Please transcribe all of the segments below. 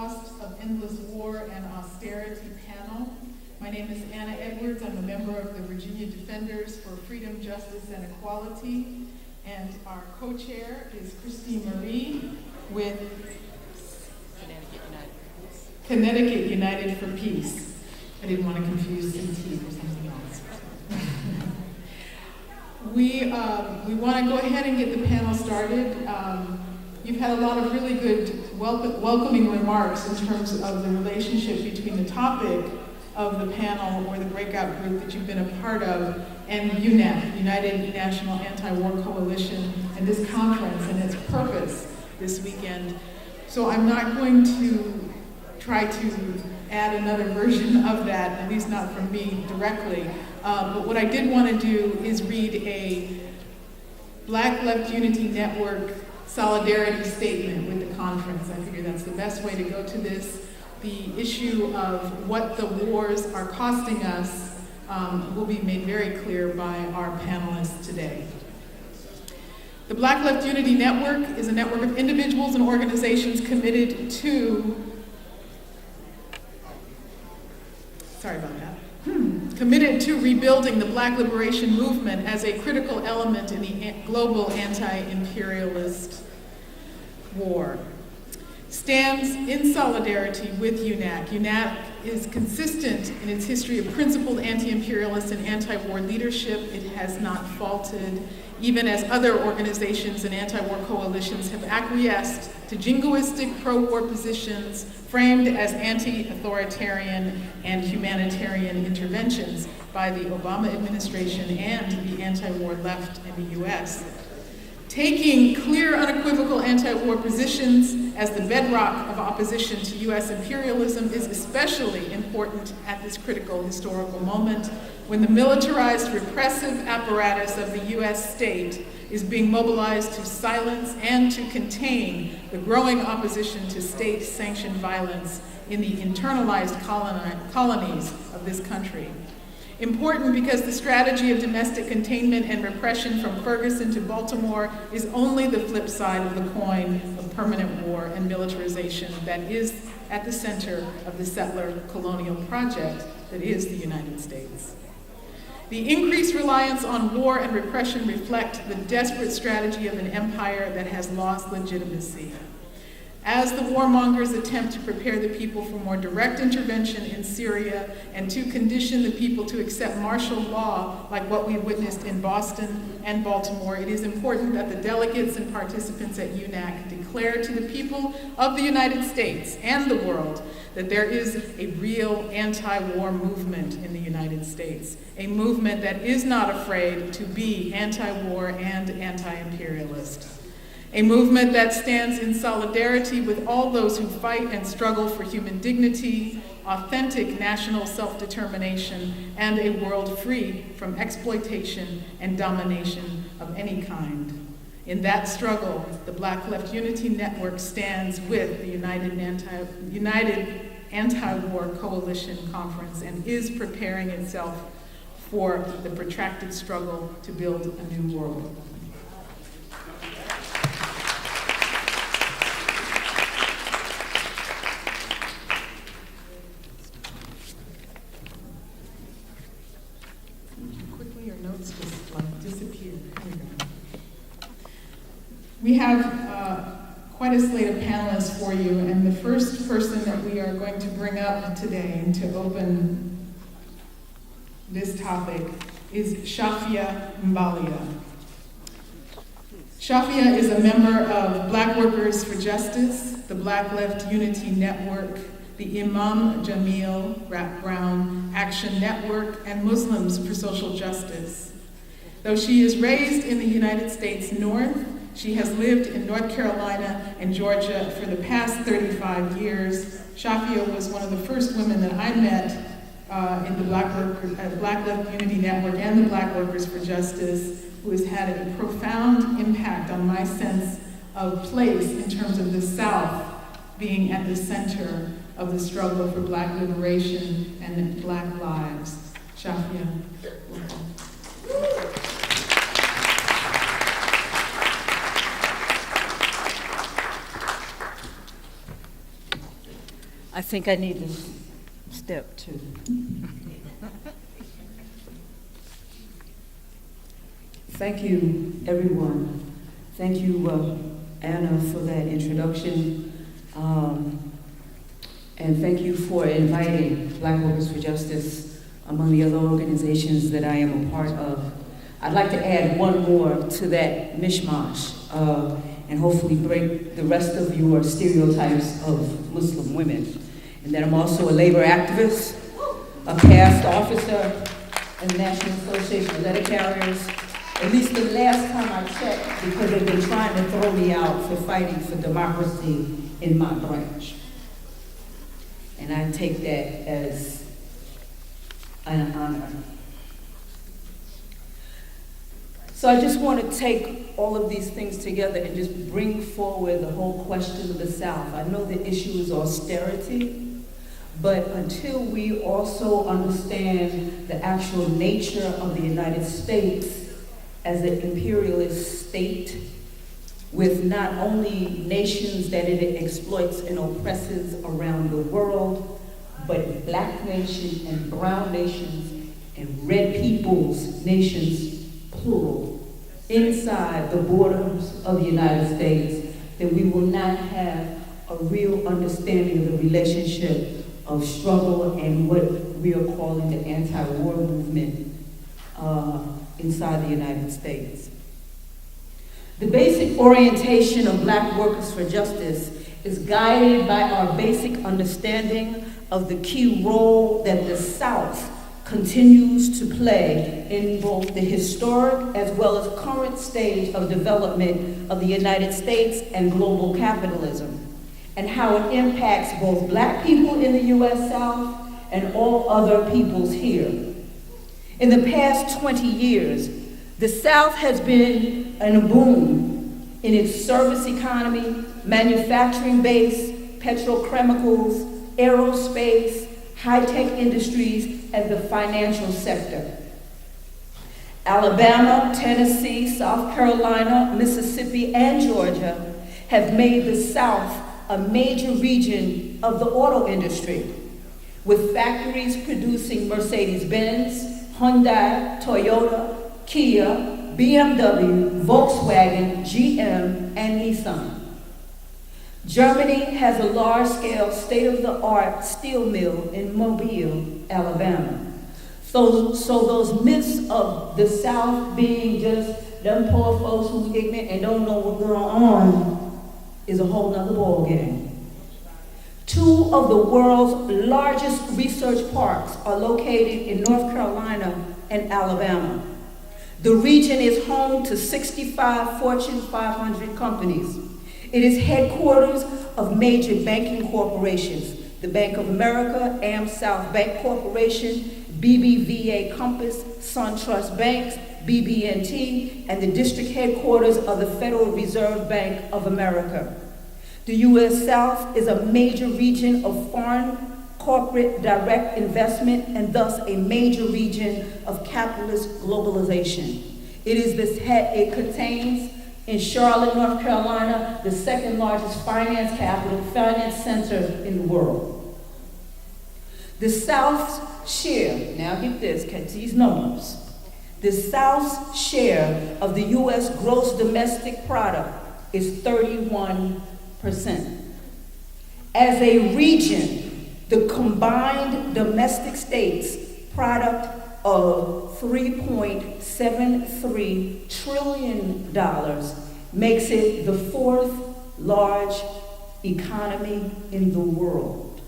Cost of Endless War and Austerity panel. My name is Anna Edwards. I'm a member of the Virginia Defenders for Freedom, Justice, and Equality. And our co-chair is Christine Marie with Connecticut United for Peace. I didn't want to confuse CT for something else. We want to go ahead and get the panel started. You've had a lot of really good welcoming remarks in terms of the relationship between the topic of the panel or the breakout group that you've been a part of and Unac, United National Anti-War Coalition, and this conference and its purpose this weekend. So I'm not going to try to add another version of that, at least not from me directly. But what I did want to do is read a Black Left Unity Network solidarity statement with the conference. I figure that's the best way to go to this. The issue of what the wars are costing us will be made very clear by our panelists today. The Black Left Unity Network is a network of individuals and organizations committed to committed to rebuilding the Black liberation movement as a critical element in the global anti-imperialist war. Stands in solidarity with Unac. Unac is consistent in its history of principled anti-imperialist and anti-war leadership. It has not faltered, even as other organizations and anti-war coalitions have acquiesced to jingoistic pro-war positions framed as anti-authoritarian and humanitarian interventions by the Obama administration and the anti-war left in the US. Taking clear, unequivocal anti-war positions as the bedrock of opposition to US imperialism is especially important at this critical historical moment when the militarized repressive apparatus of the US state is being mobilized to silence and to contain the growing opposition to state-sanctioned violence in the internalized colonies of this country. Important because the strategy of domestic containment and repression from Ferguson to Baltimore is only the flip side of the coin of permanent war and militarization that is at the center of the settler colonial project that is the United States. The increased reliance on war and repression reflect the desperate strategy of an empire that has lost legitimacy. As the warmongers attempt to prepare the people for more direct intervention in Syria and to condition the people to accept martial law like what we witnessed in Boston and Baltimore, it is important that the delegates and participants at Unac declare to the people of the United States and the world that there is a real anti-war movement in the United States, a movement that is not afraid to be anti-war and anti-imperialist. A movement that stands in solidarity with all those who fight and struggle for human dignity, authentic national self-determination, and a world free from exploitation and domination of any kind. In that struggle, the Black Left Unity Network stands with the United Anti-War Coalition Conference and is preparing itself for the protracted struggle to build a new world. We have quite a slate of panelists for you, and the first person that we are going to bring up today to open this topic is Shafia Mbalia. Shafia is a member of Black Workers for Justice, the Black Left Unity Network, the Imam Jamil Brown Action Network, and Muslims for Social Justice. Though she is raised in the United States North, she has lived in North Carolina and Georgia for the past 35 years. Shafia was one of the first women that I met in the Black Left Unity Network and the Black Workers for Justice, who has had a profound impact on my sense of place in terms of the South being at the center of the struggle for Black liberation and Black lives. Shafia, welcome. I think I need to step two. Thank you, everyone. Thank you, Anna, for that introduction. And thank you for inviting Black Workers for Justice among the other organizations that I am a part of. I'd like to add one more to that mishmash and hopefully break the rest of your stereotypes of Muslim women. And that I'm also a labor activist, a past officer in the National Association of Letter Carriers, at least the last time I checked, because they've been trying to throw me out for fighting for democracy in my branch. And I take that as an honor. So I just want to take all of these things together and just bring forward the whole question of the South. I know the issue is austerity, but until we also understand the actual nature of the United States as an imperialist state with not only nations that it exploits and oppresses around the world, but black nations and brown nations and red peoples nations, plural, inside the borders of the United States, then we will not have a real understanding of the relationship of struggle and what we are calling the anti-war movement inside the United States. The basic orientation of Black Workers for Justice is guided by our basic understanding of the key role that the South continues to play in both the historic as well as current stage of development of the United States and global capitalism, and how it impacts both Black people in the U.S. South and all other peoples here. In the past 20 years, the South has been in a boom in its service economy, manufacturing base, petrochemicals, aerospace, high-tech industries, and the financial sector. Alabama, Tennessee, South Carolina, Mississippi, and Georgia have made the South a major region of the auto industry, with factories producing Mercedes-Benz, Hyundai, Toyota, Kia, BMW, Volkswagen, GM, and Nissan. Germany has a large-scale, state-of-the-art steel mill in Mobile, Alabama. So those myths of the South being just them poor folks who's ignorant and don't know what's going on is a whole nother ballgame. Two of the world's largest research parks are located in North Carolina and Alabama. The region is home to 65 Fortune 500 companies. It is headquarters of major banking corporations, the Bank of America, AmSouth Bank Corporation, BBVA Compass, SunTrust Banks, BB&T, and the district headquarters of the Federal Reserve Bank of America. The U.S. South is a major region of foreign corporate direct investment and thus a major region of capitalist globalization. It contains in Charlotte, North Carolina, the second largest finance center in the world. The South's share, now get this, catch these numbers. The South's share of the U.S. gross domestic product is 31%. As a region, the combined domestic states product of $3.73 trillion makes it the fourth large economy in the world.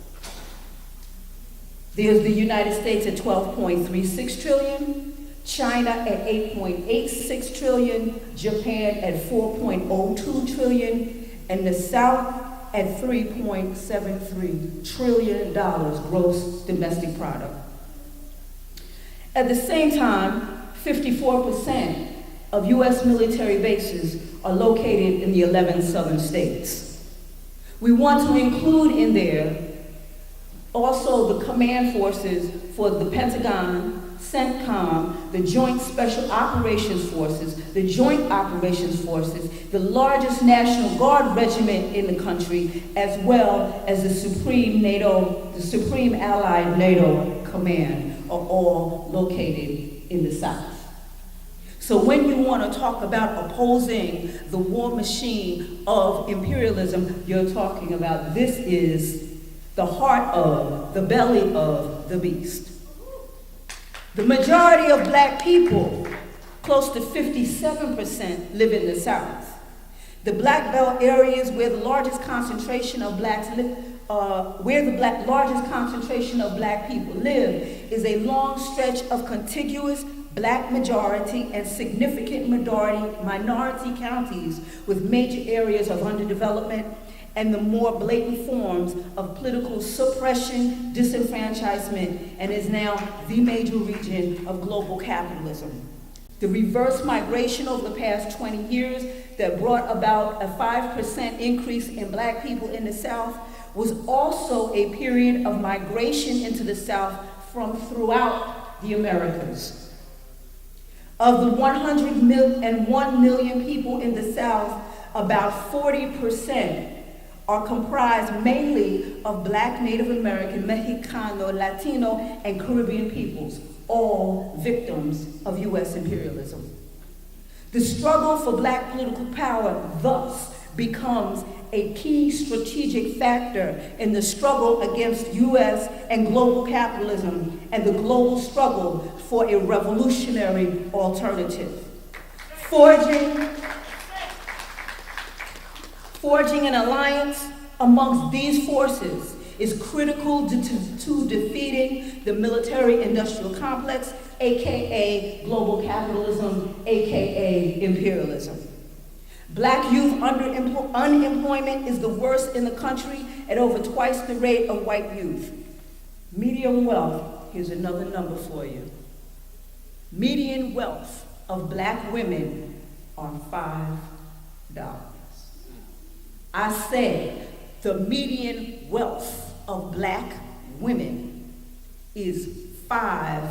There's the United States at $12.36 trillion, China at $8.86 trillion, Japan at $4.02 trillion, and the South at $3.73 trillion gross domestic product. At the same time, 54% of U.S. military bases are located in the 11 southern states. We want to include in there also the command forces for the Pentagon, CENTCOM, the Joint Special Operations Forces, the Joint Operations Forces, the largest National Guard regiment in the country, as well as the Supreme Allied NATO Command, are all located in the South. So when you want to talk about opposing the war machine of imperialism, you're talking about this is the heart of, the belly of the beast. The majority of black people, close to 57%, live in the South. The Black Belt areas where the largest concentration of blacks live, largest concentration of black people live is a long stretch of contiguous black majority and significant minority counties with major areas of underdevelopment and the more blatant forms of political suppression, disenfranchisement, and is now the major region of global capitalism. The reverse migration over the past 20 years that brought about a 5% increase in black people in the South was also a period of migration into the South from throughout the Americas. Of the 101 million people in the South, about 40% are comprised mainly of black, Native American, Mexicano, Latino, and Caribbean peoples, all victims of U.S. imperialism. The struggle for black political power thus becomes a key strategic factor in the struggle against U.S. and global capitalism and the global struggle for a revolutionary alternative. Forging an alliance amongst these forces is critical to defeating the military-industrial complex, aka global capitalism, aka imperialism. Black youth unemployment is the worst in the country at over twice the rate of white youth. Median wealth, here's another number for you. Median wealth of black women are $5. I say the median wealth of black women is $5.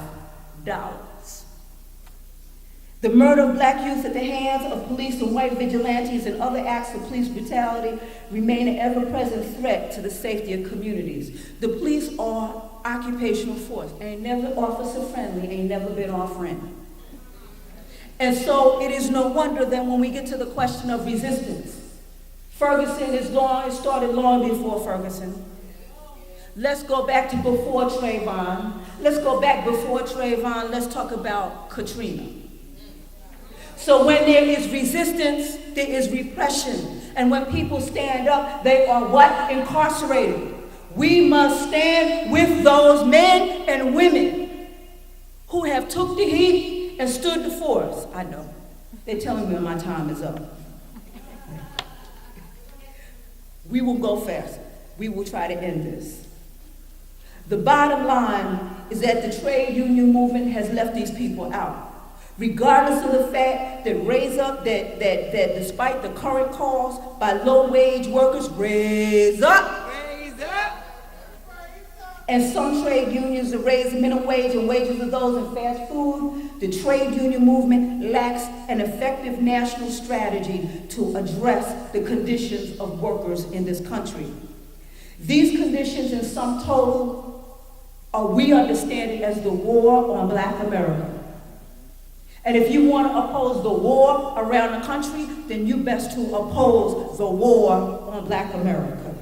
The murder of black youth at the hands of police and white vigilantes and other acts of police brutality remain an ever-present threat to the safety of communities. The police are occupational force, ain't never officer-friendly, ain't never been our friend. And so it is no wonder that when we get to the question of resistance, Ferguson is long, it started long before Ferguson. Let's go back to before Trayvon. Let's go back before Trayvon, let's talk about Katrina. So when there is resistance, there is repression. And when people stand up, they are what? Incarcerated. We must stand with those men and women who have took the heat and stood the force. I know. They're telling me my time is up. We will go faster. We will try to end this. The bottom line is that the trade union movement has left these people out. Regardless of the fact that despite the current calls by low-wage workers, raise up. And some trade unions have raised the minimum wage and wages of those in fast food, the trade union movement lacks an effective national strategy to address the conditions of workers in this country. These conditions in sum total we understand it as the war on Black America. And if you want to oppose the war around the country, then you best to oppose the war on Black America.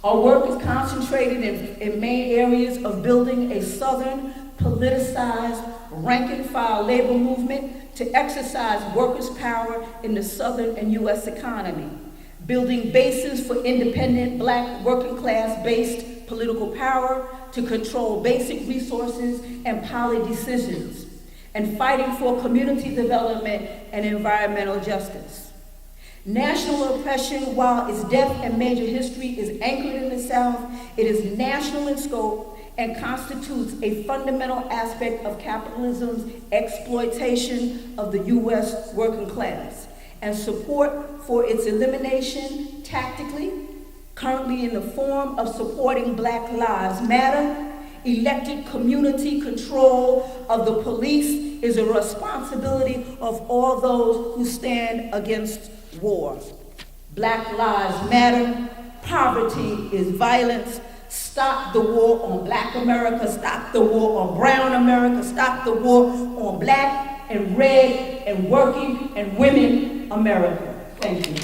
Our work is concentrated in main areas of building a Southern, politicized, rank-and-file labor movement to exercise workers' power in the Southern and U.S. economy, building bases for independent Black working-class-based political power to control basic resources and policy decisions, and fighting for community development and environmental justice. National oppression, while its depth and major history is anchored in the South, it is national in scope and constitutes a fundamental aspect of capitalism's exploitation of the U.S. working class, and support for its elimination tactically, currently in the form of supporting Black Lives Matter, elected community control of the police is a responsibility of all those who stand against war. Black Lives Matter. Poverty is violence. Stop the war on Black America. Stop the war on brown America. Stop the war on Black and red and working and women America. Thank you.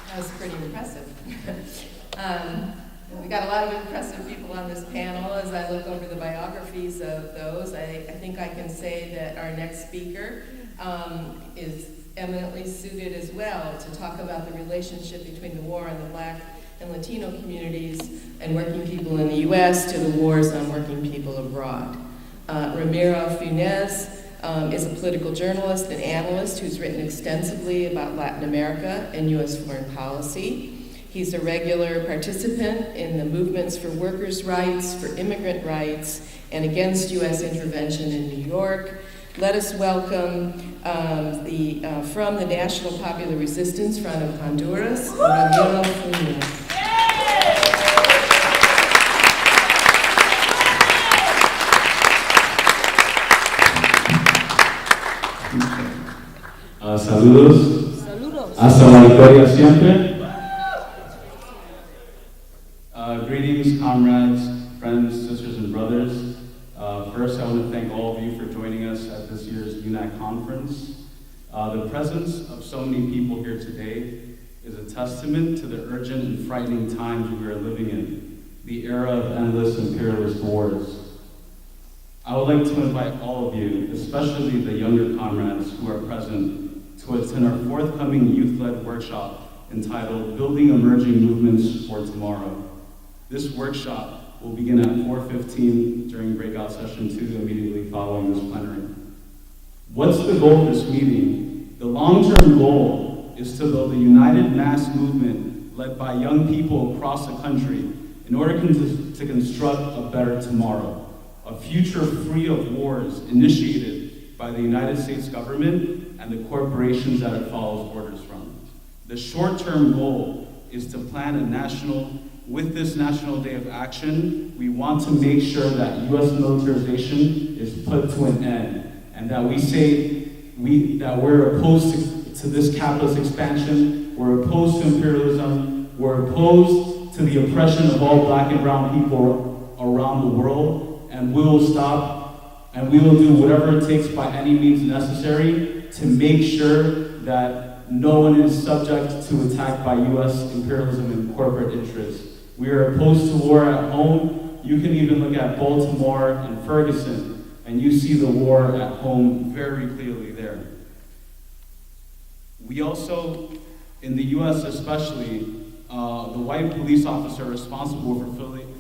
That was pretty impressive. We got a lot of impressive people on this panel. As I look over the biographies of those, I think I can say that our next speaker is eminently suited as well to talk about the relationship between the war on the Black and Latino communities and working people in the U.S. to the wars on working people abroad. Ramiro Funes is a political journalist and analyst who's written extensively about Latin America and U.S. foreign policy. He's a regular participant in the movements for workers' rights, for immigrant rights, and against U.S. intervention in New York. Let us welcome from the National Popular Resistance Front of Honduras, Ramiro Funes. Saludos. Saludos. Hasta la victoria siempre. Greetings, comrades, friends, sisters, and brothers. First, I want to thank all of you for joining us at this year's Unac conference. The presence of so many people here today is a testament to the urgent and frightening times we are living in, the era of endless imperialist wars. I would like to invite all of you, especially the younger comrades who are present, to attend our forthcoming youth-led workshop entitled Building Emerging Movements for Tomorrow. This workshop will begin at 4:15 during breakout session 2 immediately following this plenary. What's the goal of this meeting? The long-term goal is to build a united mass movement led by young people across the country in order to construct a better tomorrow, a future free of wars initiated by the United States government and the corporations that it follows orders from. The short-term goal is to plan with this National Day of Action, we want to make sure that U.S. militarization is put to an end, and that we say that we're opposed to this capitalist expansion, we're opposed to imperialism, we're opposed to the oppression of all Black and brown people around the world, and we will stop and we will do whatever it takes by any means necessary to make sure that no one is subject to attack by U.S. imperialism and corporate interests. We are opposed to war at home. You can even look at Baltimore and Ferguson, and you see the war at home very clearly there. We also, in the U.S. especially, the white police officer responsible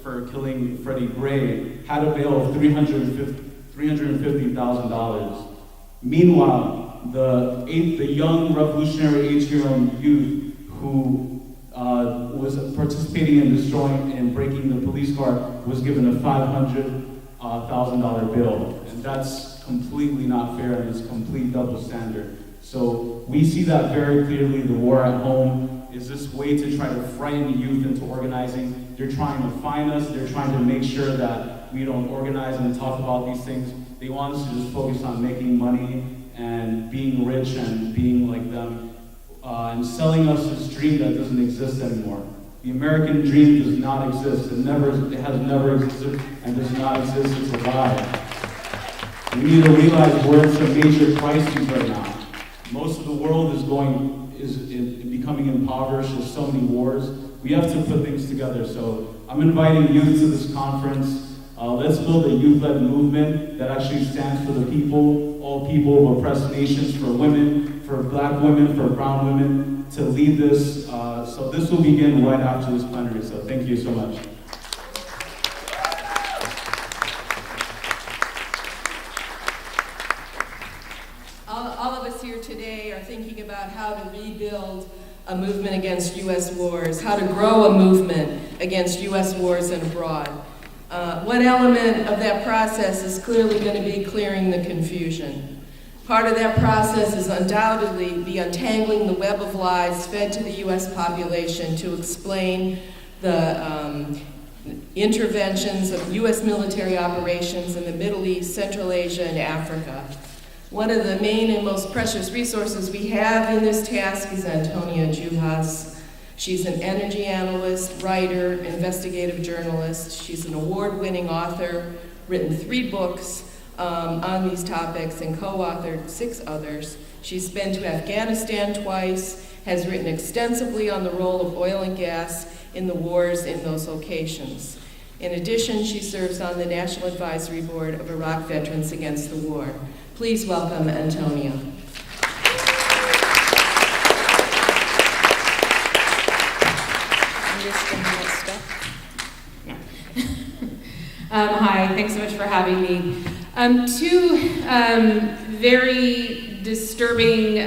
for killing Freddie Gray had a bail of $350,000. Meanwhile, the young revolutionary 8-year-old youth who was participating in destroying and breaking the police car was given a $500,000 bail. And that's completely not fair, and it's a complete double standard. So we see that very clearly. The war at home is this way to try to frighten youth into organizing. They're trying to fine us. They're trying to make sure that we don't organize and talk about these things. They want us to just focus on making money and being rich and being like them, and selling us this dream that doesn't exist anymore. The American dream does not exist. It has never existed and does not exist. It's a lie. We need to realize we're in some major crises right now. Most of the world is becoming impoverished. There's so many wars. We have to put things together. So I'm inviting youth to this conference. Let's build a youth-led movement that actually stands for the people, all people of oppressed nations, for women, for Black women, for brown women, to lead this. So this will begin right after this plenary. So thank you so much. All of us here today are thinking about how to rebuild a movement against U.S. wars, how to grow a movement against U.S. wars and abroad. One element of that process is clearly going to be clearing the confusion. Part of that process is undoubtedly the untangling the web of lies fed to the U.S. population to explain the interventions of U.S. military operations in the Middle East, Central Asia, and Africa. One of the main and most precious resources we have in this task is Antonia Juhas. She's an energy analyst, writer, investigative journalist. She's an award-winning author, written 3 books on these topics and co-authored 6 others. She's been to Afghanistan twice, has written extensively on the role of oil and gas in the wars in those locations. In addition, she serves on the National Advisory Board of Iraq Veterans Against the War. Please welcome Antonia. Hi, thanks so much for having me. 2 very disturbing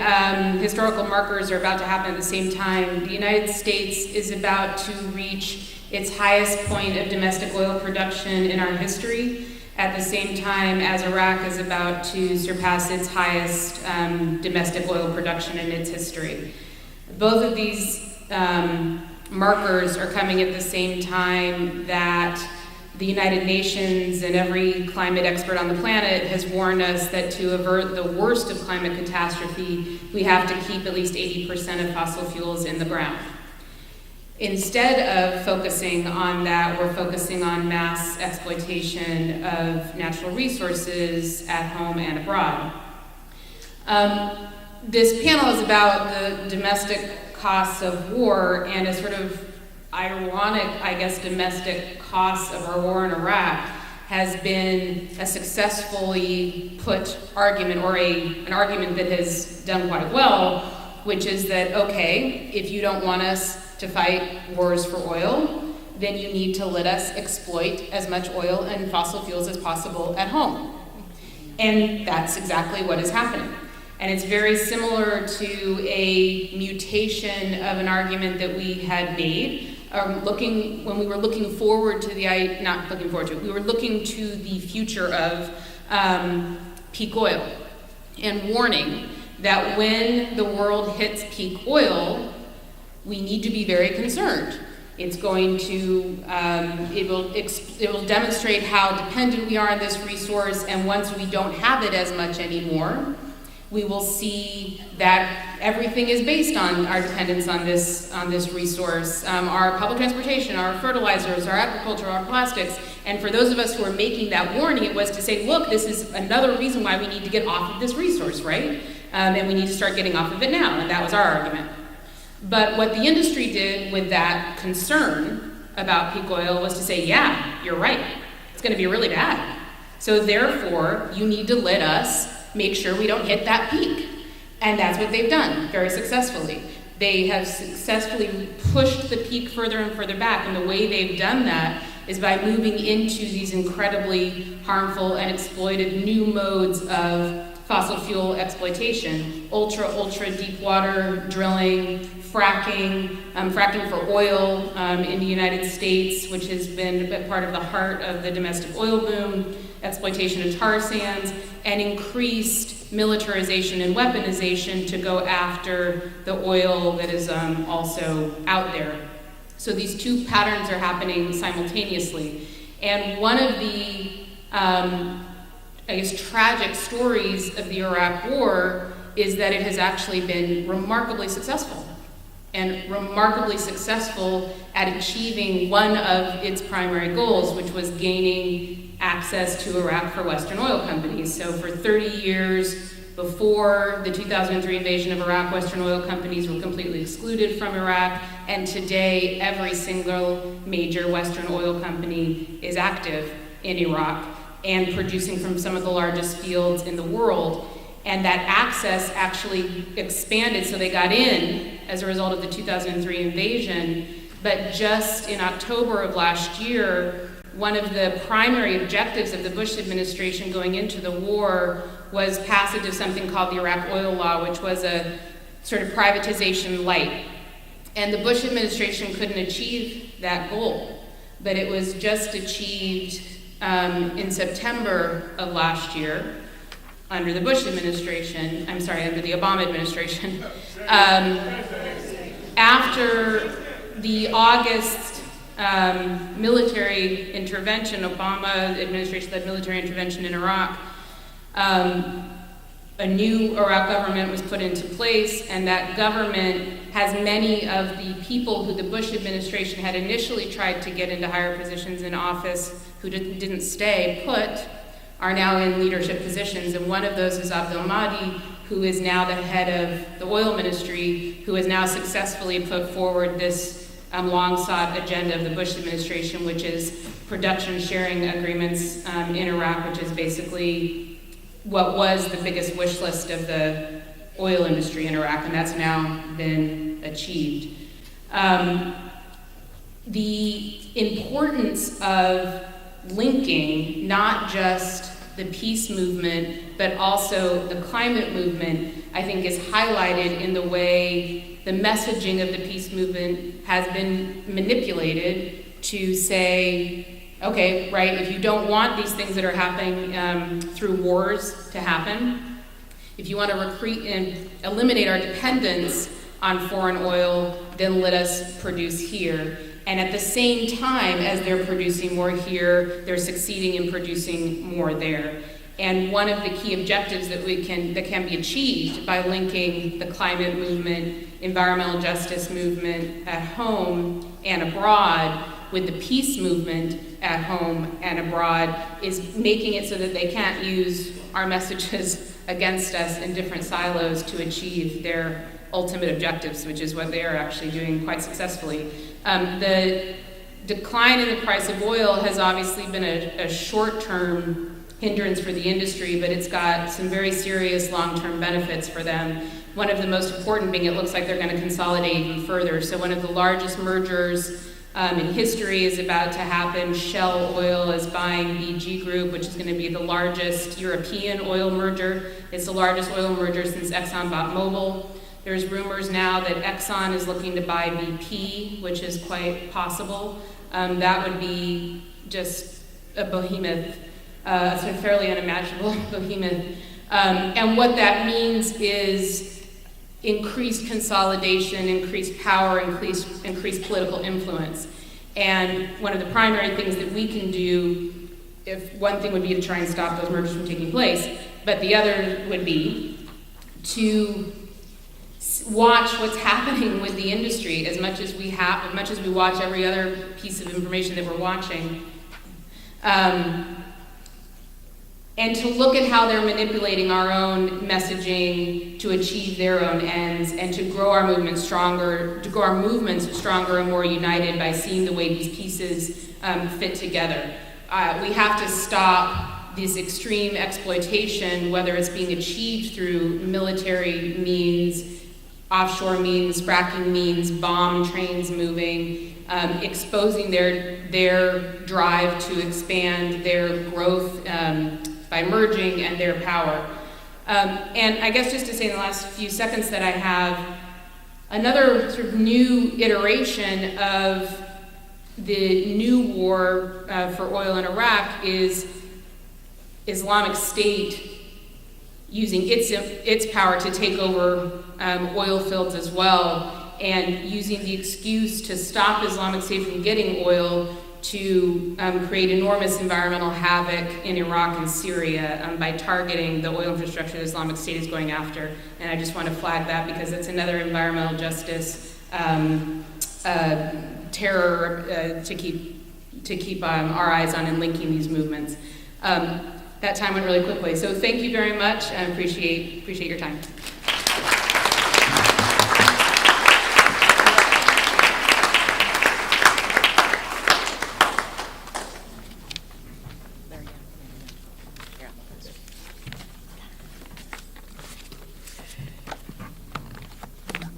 historical markers are about to happen at the same time. The United States is about to reach its highest point of domestic oil production in our history, at the same time as Iraq is about to surpass its highest domestic oil production in its history. Both of these markers are coming at the same time that the United Nations and every climate expert on the planet has warned us that to avert the worst of climate catastrophe, we have to keep at least 80% of fossil fuels in the ground. Instead of focusing on that, we're focusing on mass exploitation of natural resources at home and abroad. This panel is about the domestic costs of war and a sort of ironic, I guess, domestic costs of our war in Iraq has been a successfully put argument, or an argument that has done quite well, which is that, okay, if you don't want us to fight wars for oil, then you need to let us exploit as much oil and fossil fuels as possible at home. And that's exactly what is happening. And it's very similar to a mutation of an argument that we had made when we were looking forward to we were looking to the future of peak oil and warning that when the world hits peak oil, we need to be very concerned. It's going to, it will demonstrate how dependent we are on this resource, and once we don't have it as much anymore, we will see that everything is based on our dependence on this resource, our public transportation, our fertilizers, our agriculture, our plastics. And for those of us who are making that warning, it was to say, look, this is another reason why we need to get off of this resource, right? And we need to start getting off of it now, and that was our argument. But what the industry did with that concern about peak oil was to say, yeah, you're right, it's gonna be really bad. So therefore, you need to let us make sure we don't hit that peak. And that's what they've done very successfully. They have successfully pushed the peak further and further back, and the way they've done that is by moving into these incredibly harmful and exploited new modes of fossil fuel exploitation, ultra deep water drilling, fracking for oil in the United States, which has been a part of the heart of the domestic oil boom, exploitation of tar sands, and increased militarization and weaponization to go after the oil that is also out there. So these 2 patterns are happening simultaneously. And one of the, tragic stories of the Iraq War is that it has actually been remarkably successful, and remarkably successful at achieving one of its primary goals, which was gaining access to Iraq for Western oil companies. So for 30 years before the 2003 invasion of Iraq, Western oil companies were completely excluded from Iraq, and today every single major Western oil company is active in Iraq and producing from some of the largest fields in the world. And that access actually expanded, so they got in as a result of the 2003 invasion. But just in October of last year, one of the primary objectives of the Bush administration going into the war was passage of something called the Iraq Oil Law, which was a sort of privatization light. And the Bush administration couldn't achieve that goal but it was just achieved in September of last year under the Bush administration, under the Obama administration. After the August military intervention, Obama administration-led military intervention in Iraq, a new Iraq government was put into place, and that government has many of the people who the Bush administration had initially tried to get into higher positions in office who didn't stay put, are now in leadership positions. And one of those is Abdel Mahdi, who is now the head of the oil ministry, who has now successfully put forward this long-sought agenda of the Bush administration, which is production sharing agreements in Iraq, which is basically what was the biggest wish list of the oil industry in Iraq, and that's now been achieved. The importance of linking not just the peace movement, but also the climate movement, I think is highlighted in the way the messaging of the peace movement has been manipulated to say, okay, right, if you don't want these things that are happening through wars to happen, if you want to recruit and eliminate our dependence on foreign oil, then let us produce here. And at the same time as they're producing more here, they're succeeding in producing more there. And one of the key objectives that can be achieved by linking the climate movement, environmental justice movement at home and abroad with the peace movement at home and abroad is making it so that they can't use our messages against us in different silos to achieve their ultimate objectives, which is what they are actually doing quite successfully. The decline in the price of oil has obviously been a short-term hindrance for the industry, but it's got some very serious long-term benefits for them. One of the most important being it looks like they're going to consolidate even further. So one of the largest mergers in history is about to happen. Shell Oil is buying BG Group, which is going to be the largest European oil merger. It's the largest oil merger since Exxon bought Mobil. There's rumors now that Exxon is looking to buy BP, which is quite possible. That would be just a behemoth, a fairly unimaginable behemoth. And what that means is increased consolidation, increased power, increased political influence. And one of the primary things that we can do, if one thing would be to try and stop those mergers from taking place, but the other would be to watch what's happening with the industry as much as we watch every other piece of information that we're watching. And to look at how they're manipulating our own messaging to achieve their own ends, and to grow our movements stronger, and more united by seeing the way these pieces fit together. We have to stop this extreme exploitation, whether it's being achieved through military means, offshore means, fracking means, bomb trains moving, exposing their drive to expand their growth by merging and their power. And I guess just to say in the last few seconds that I have, another sort of new iteration of the new war for oil in Iraq is Islamic State using its power to take over oil fields as well, and using the excuse to stop Islamic State from getting oil to create enormous environmental havoc in Iraq and Syria by targeting the oil infrastructure that Islamic State is going after. And I just want to flag that because it's another environmental justice terror to keep our eyes on and linking these movements. That time went really quickly. So thank you very much. I appreciate your time.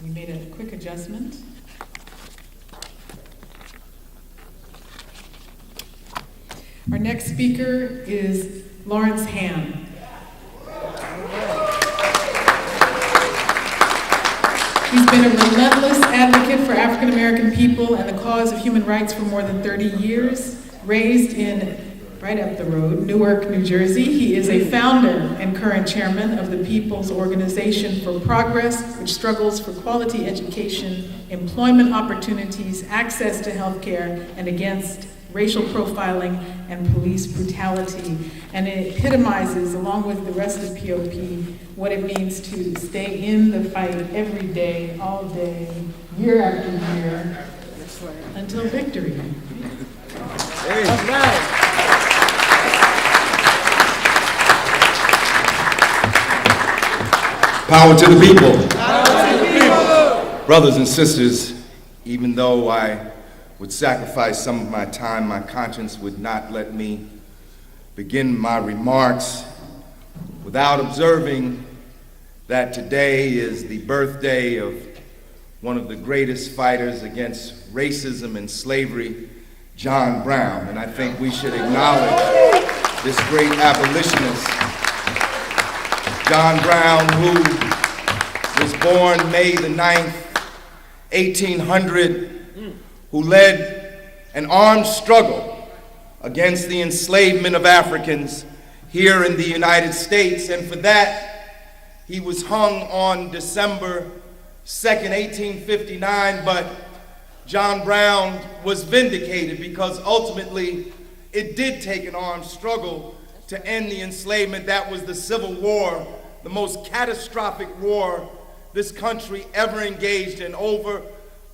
We made a quick adjustment. Our next speaker is Lawrence Ham. He's been a relentless advocate for African American people and the cause of human rights for more than 30 years. Raised in, right up the road, Newark, New Jersey, he is a founder and current chairman of the People's Organization for Progress, which struggles for quality education, employment opportunities, access to health care, and against racial profiling and police brutality. And it epitomizes, along with the rest of POP, what it means to stay in the fight every day, all day, year after year, until victory. That's right. Power to the people. Power to the people. Brothers and sisters, even though I would sacrifice some of my time, my conscience would not let me begin my remarks without observing that today is the birthday of one of the greatest fighters against racism and slavery, John Brown. And I think we should acknowledge this great abolitionist, John Brown, who was born May the 9th, 1800, who led an armed struggle against the enslavement of Africans here in the United States. And for that, he was hung on December 2nd, 1859, but John Brown was vindicated because ultimately it did take an armed struggle to end the enslavement. That was the Civil War, the most catastrophic war this country ever engaged in. Over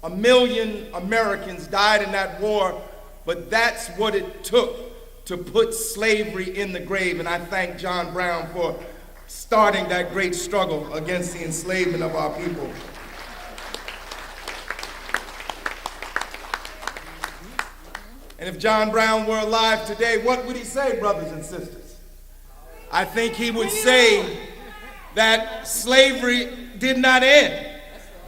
1 million Americans died in that war, but that's what it took to put slavery in the grave. And I thank John Brown for starting that great struggle against the enslavement of our people. And if John Brown were alive today, what would he say, brothers and sisters? I think he would say that slavery did not end,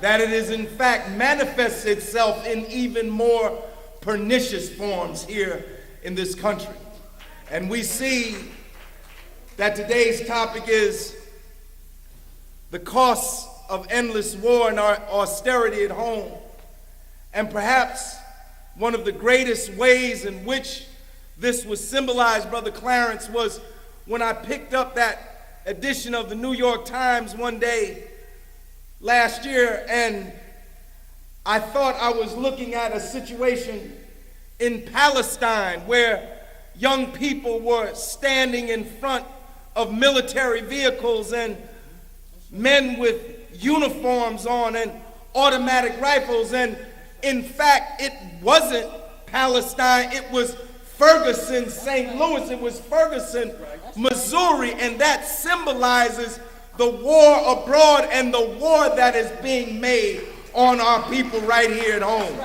that it is in fact manifests itself in even more pernicious forms here in this country. And we see that today's topic is the costs of endless war and our austerity at home. And perhaps one of the greatest ways in which this was symbolized, Brother Clarence, was when I picked up that edition of the New York Times one day last year, and I thought I was looking at a situation in Palestine where young people were standing in front of military vehicles and men with uniforms on and automatic rifles. And in fact, it wasn't Palestine, it was Ferguson, St. Louis, it was Ferguson, Missouri, and that symbolizes the war abroad and the war that is being made on our people right here at home.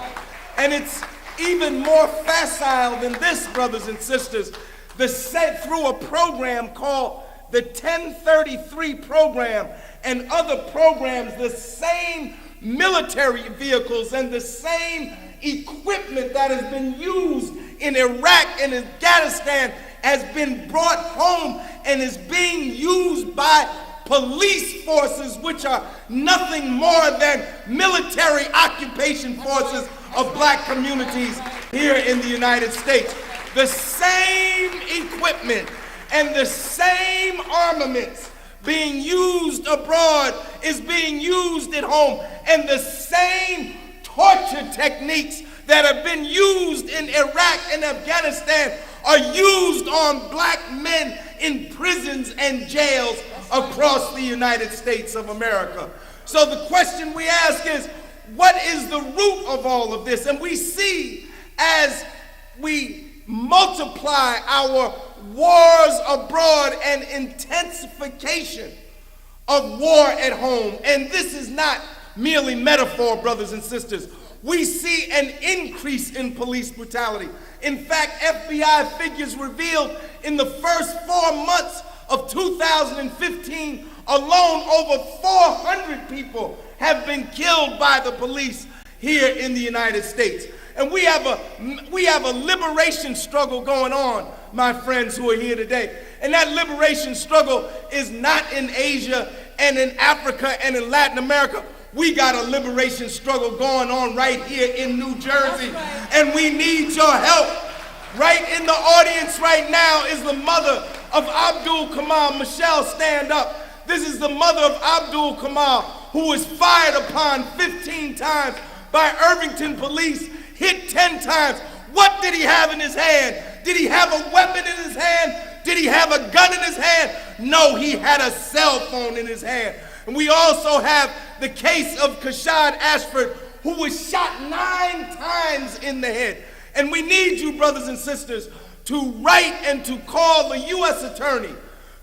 And it's even more facile than this, brothers and sisters. Through a program called the 1033 program and other programs, the same military vehicles and the same equipment that has been used in Iraq and Afghanistan has been brought home and is being used by police forces, which are nothing more than military occupation forces of black communities here in the United States. The same equipment and the same armaments being used abroad is being used at home, and the same torture techniques that have been used in Iraq and Afghanistan are used on black men in prisons and jails across the United States of America. So the question we ask is, what is the root of all of this? And we see as we multiply our wars abroad and intensification of war at home, and this is not merely metaphor, brothers and sisters, we see an increase in police brutality. In fact, FBI figures revealed in the first 4 months of 2015 alone, over 400 people have been killed by the police here in the United States. And we have a liberation struggle going on, my friends who are here today. And that liberation struggle is not in Asia and in Africa and in Latin America. We got a liberation struggle going on right here in New Jersey, and we need your help. Right in the audience right now is the mother of Abdul Kamal. Michelle, stand up. This is the mother of Abdul Kamal, who was fired upon 15 times by Irvington police, hit 10 times. What did he have in his hand? Did he have a weapon in his hand? Did he have a gun in his hand? No, he had a cell phone in his hand. And we also have the case of Kashad Ashford, who was shot 9 times in the head. And we need you, brothers and sisters, to write and to call the U.S. Attorney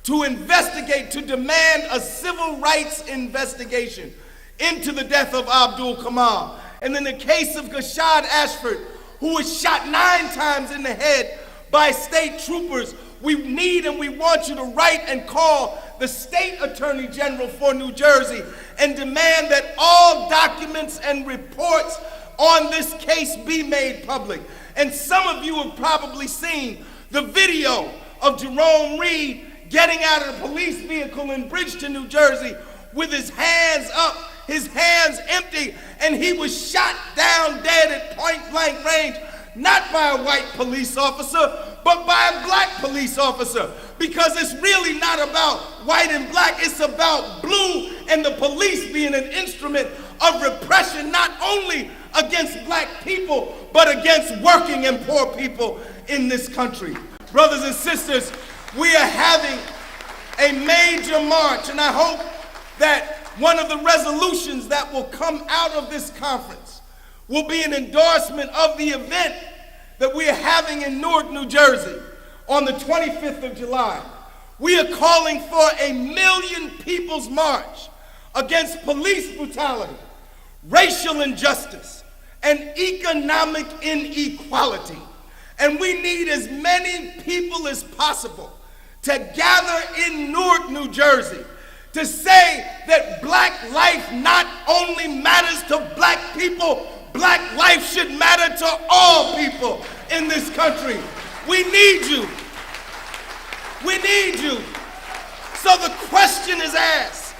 to investigate, to demand a civil rights investigation into the death of Abdul Kamal. And in the case of Kashad Ashford, who was shot 9 times in the head by state troopers, we need and we want you to write and call the State Attorney General for New Jersey and demand that all documents and reports on this case be made public. And some of you have probably seen the video of Jerome Reed getting out of the police vehicle in Bridgeton, New Jersey, with his hands up, his hands empty, and he was shot down dead at point-blank range, not by a white police officer, but by a black police officer. Because it's really not about white and black, it's about blue and the police being an instrument of repression, not only against black people, but against working and poor people in this country. Brothers and sisters, we are having a major march, and I hope that one of the resolutions that will come out of this conference will be an endorsement of the event that we are having in Newark, New Jersey on the 25th of July. We are calling for a 1 million people's march against police brutality, racial injustice, and economic inequality. And we need as many people as possible to gather in Newark, New Jersey, to say that black life not only matters to black people, black life should matter to all people in this country. We need you. We need you. So the question is asked.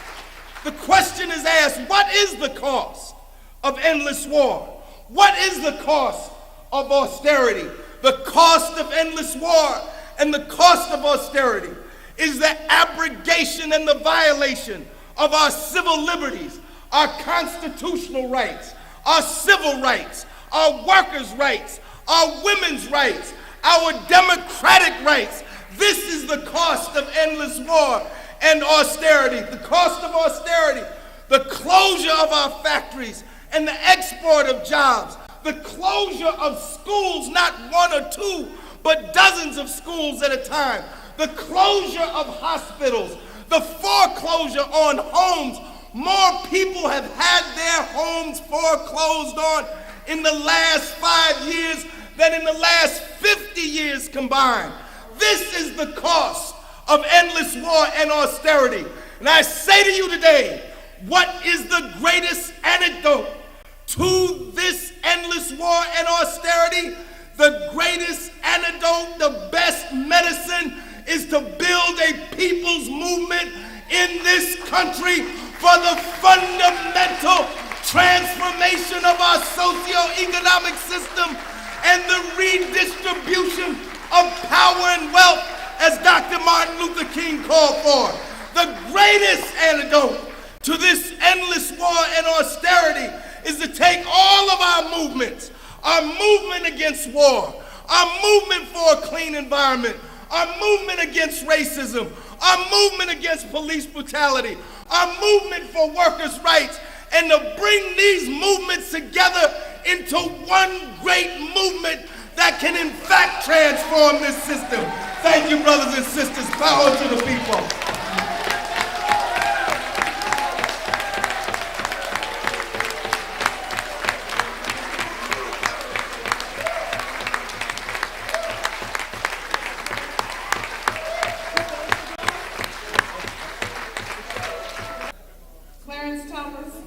The question is asked, what is the cost of endless war? What is the cost of austerity? The cost of endless war and the cost of austerity is the abrogation and the violation of our civil liberties, our constitutional rights, our civil rights, our workers' rights, our women's rights, our democratic rights. This is the cost of endless war and austerity. The cost of austerity, the closure of our factories and the export of jobs, the closure of schools, not 1 or 2, but dozens of schools at a time, the closure of hospitals, the foreclosure on homes. More people have had their homes foreclosed on in the last 5 years than in the last 50 years combined. This is the cost of endless war and austerity. And I say to you today, what is the greatest antidote to this endless war and austerity? The greatest antidote, the best medicine, is to build a people's movement in this country for the fundamental transformation of our socio-economic system and the redistribution of power and wealth, as Dr. Martin Luther King called for. The greatest antidote to this endless war and austerity is to take all of our movements, our movement against war, our movement for a clean environment, our movement against racism, our movement against police brutality, our movement for workers' rights, and to bring these movements together into one great movement that can in fact transform this system. Thank you, brothers and sisters. Power to the people.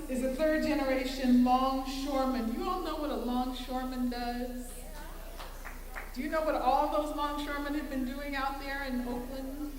Is a third-generation longshoreman. You all know what a longshoreman does? Do you know what all those longshoremen have been doing out there in Oakland?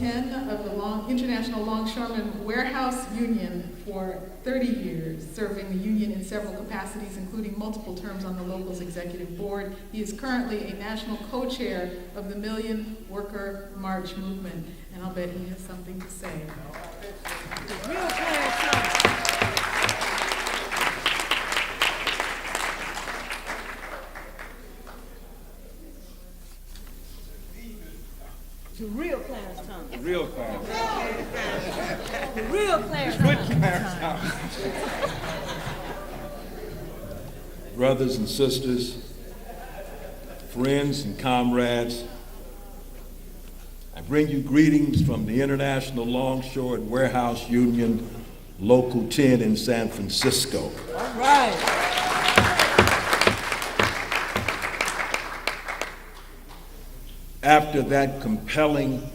10 of the International Longshoremen Warehouse Union for 30 years, serving the union in several capacities, including multiple terms on the local's executive board. He is currently a national co-chair of the Million Worker March movement, and I'll bet he has something to say. The real Clarence Thomas. The real Clarence. The real Clarence Good Thomas. Clarence. Brothers and sisters, friends and comrades, I bring you greetings from the International Longshore and Warehouse Union, Local 10 in San Francisco. All right. After that compelling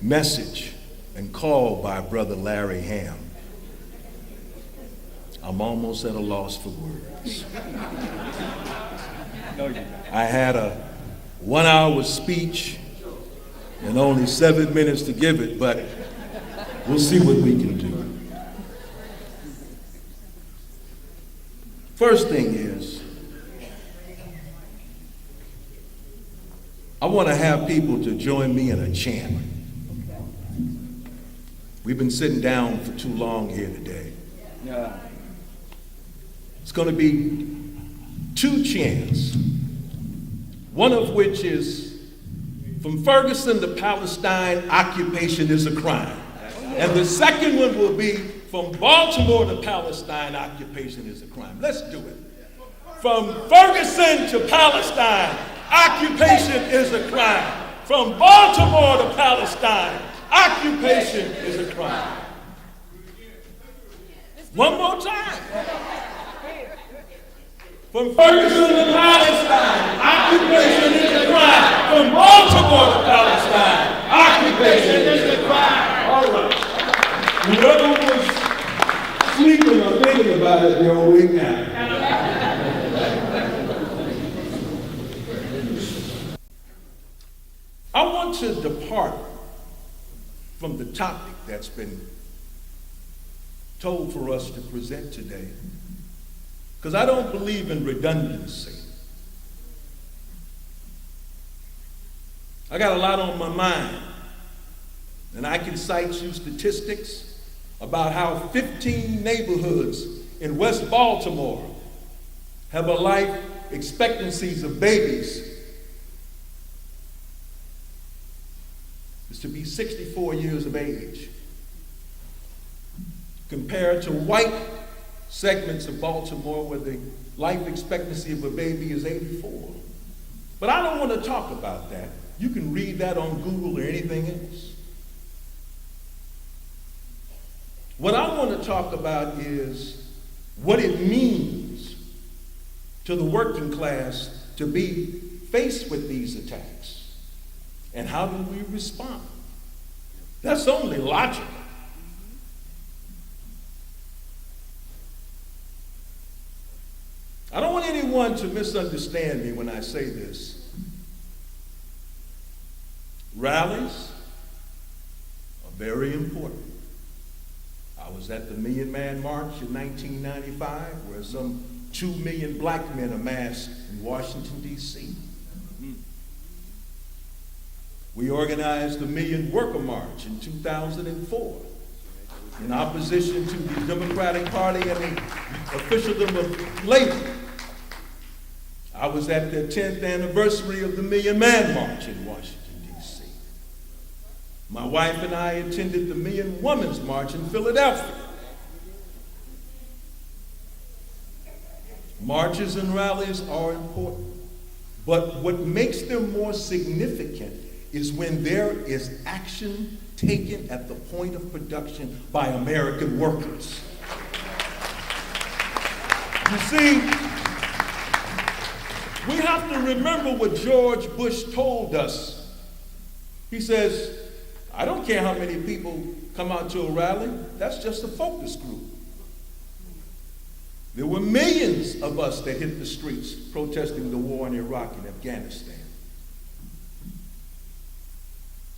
message and call by Brother Larry Ham, I'm almost at a loss for words. I had a 1 hour speech and only 7 minutes to give it, but we'll see what we can do. First thing is, I want to have people to join me in a chant. We've been sitting down for too long here today. Yeah. It's going to be 2 chants, one of which is, from Ferguson to Palestine, occupation is a crime. And the second one will be, from Baltimore to Palestine, occupation is a crime. Let's do it. From Ferguson to Palestine, occupation is a crime. From Baltimore to Palestine, occupation is a crime. One more time. From Ferguson to Palestine, occupation is a crime. From Baltimore to Palestine, occupation is a crime. All right. Whoever was sleeping or thinking about it, they're awake now. I want to depart from the topic that's been told for us to present today, because I don't believe in redundancy. I got a lot on my mind, and I can cite you statistics about how 15 neighborhoods in West Baltimore have a life expectancies of babies is to be 64 years of age, compared to white segments of Baltimore where the life expectancy of a baby is 84. But I don't want to talk about that. You can read that on Google or anything else. What I want to talk about is what it means to the working class to be faced with these attacks. And how do we respond? That's only logical. I don't want anyone to misunderstand me when I say this. Rallies are very important. I was at the Million Man March in 1995, where some 2 million black men amassed in Washington, D.C. We organized the Million Worker March in 2004 in opposition to the Democratic Party and the officialdom of labor. I was at the 10th anniversary of the Million Man March in Washington, D.C. My wife and I attended the Million Women's March in Philadelphia. Marches and rallies are important, but what makes them more significant is when there is action taken at the point of production by American workers. You see, we have to remember what George Bush told us. He says, I don't care how many people come out to a rally, that's just a focus group. There were millions of us that hit the streets protesting the war in Iraq and Afghanistan.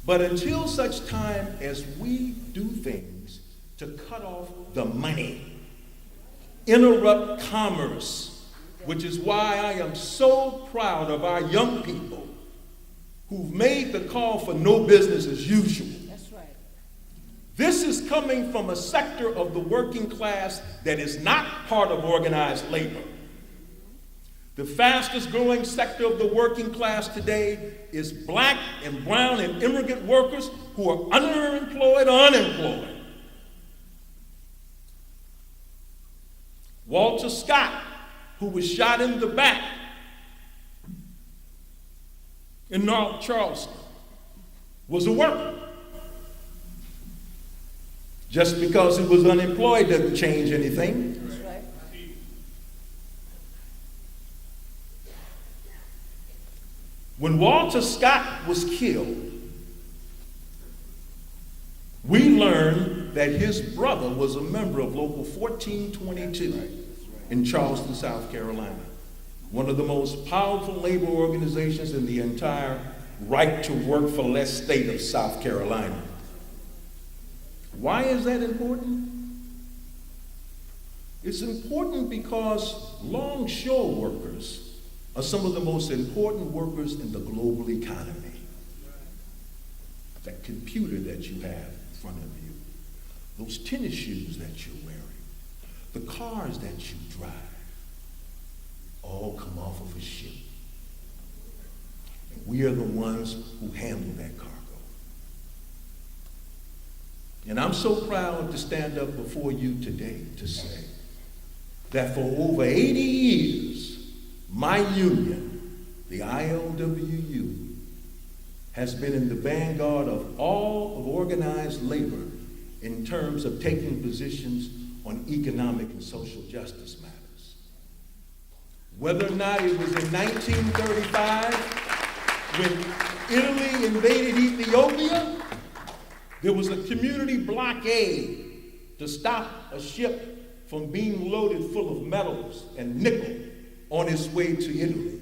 But until such time as we do things to cut off the money, interrupt commerce, which is why I am so proud of our young people who've made the call for no business as usual. That's right. This is coming from a sector of the working class that is not part of organized labor. The fastest growing sector of the working class today is black and brown and immigrant workers who are underemployed or unemployed. Walter Scott, who was shot in the back in North Charleston, was a worker. Just because he was unemployed doesn't change anything. That's right. When Walter Scott was killed, we learned that his brother was a member of Local 1422 in Charleston, South Carolina, one of the most powerful labor organizations in the entire right to work for less state of South Carolina. Why is that important? It's important because longshore workers are some of the most important workers in the global economy. That computer that you have in front of you, those tennis shoes that you're wearing, the cars that you drive, all come off of a ship. And we are the ones who handle that cargo. And I'm so proud to stand up before you today to say that for over 80 years, my union, the ILWU, has been in the vanguard of all of organized labor in terms of taking positions on economic and social justice matters. Whether or not it was in 1935 when Italy invaded Ethiopia, there was a community blockade to stop a ship from being loaded full of metals and nickel on its way to Italy.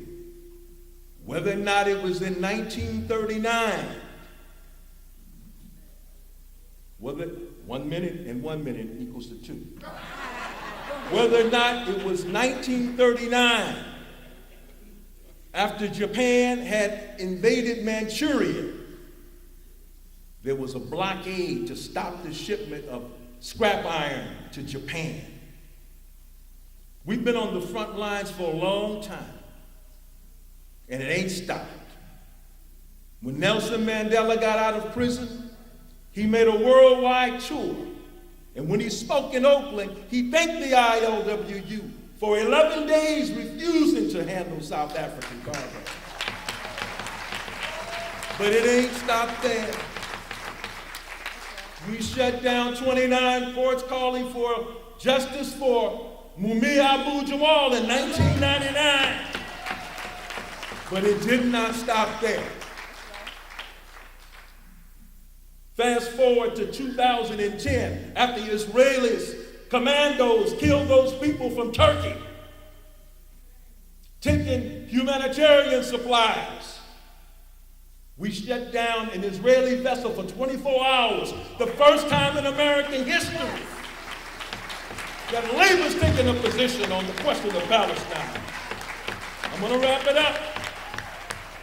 Whether or not it was in 1939, whether 1 minute and 1 minute equals to 2. Whether or not it was 1939, after Japan had invaded Manchuria, there was a blockade to stop the shipment of scrap iron to Japan. We've been on the front lines for a long time, and it ain't stopped. When Nelson Mandela got out of prison, he made a worldwide tour. And when he spoke in Oakland, he thanked the ILWU for 11 days refusing to handle South African cargo. But it ain't stopped there. We shut down 29 ports calling for justice for Mumia Abu-Jamal in 1999. But it did not stop there. Fast forward to 2010, after the Israelis, commandos killed those people from Turkey, taking humanitarian supplies. We shut down an Israeli vessel for 24 hours, the first time in American history that labor's taking a position on the question of Palestine. I'm going to wrap it up,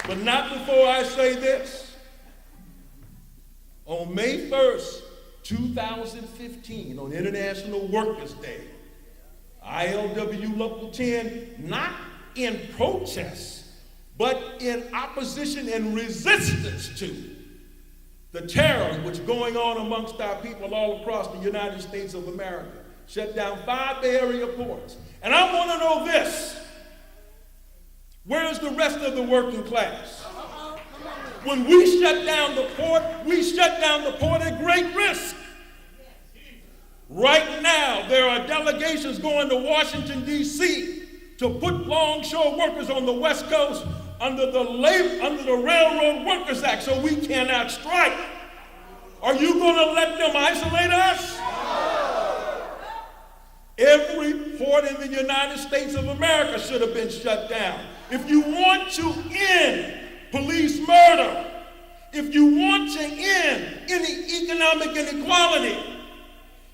but not before I say this. On May 1st, 2015, on International Workers' Day, ILWU Local 10, not in protest, but in opposition and resistance to the terror which is going on amongst our people all across the United States of America, shut down 5 Bay Area ports. And I want to know this: where is the rest of the working class? When we shut down the port, we shut down the port at great risk. Right now, there are delegations going to Washington, D.C. to put longshore workers on the West Coast under the Railroad Workers Act so we cannot strike. Are you going to let them isolate us? Every port in the United States of America should have been shut down. If you want to end police murder, if you want to end any economic inequality,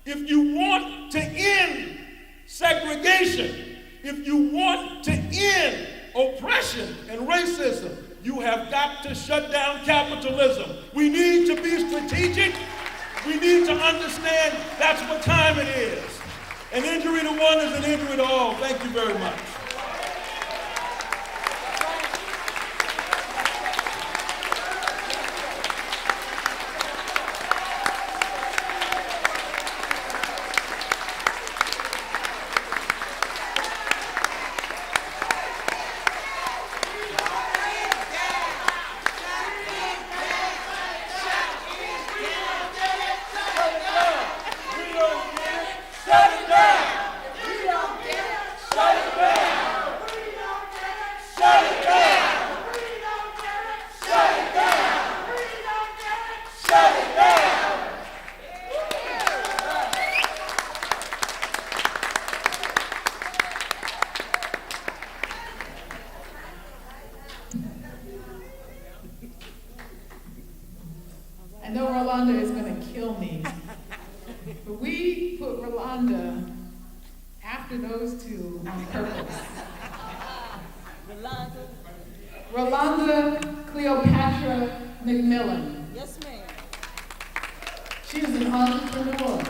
if you want to end segregation, if you want to end oppression and racism, you have got to shut down capitalism. We need to be strategic. We need to understand that's what time it is. An injury to one is an injury to all. Thank you very much. I know Rolanda is going to kill me, but we put Rolanda after those two on purpose. Rolanda Cleopatra McMillan. Yes, ma'am. She is an entrepreneur.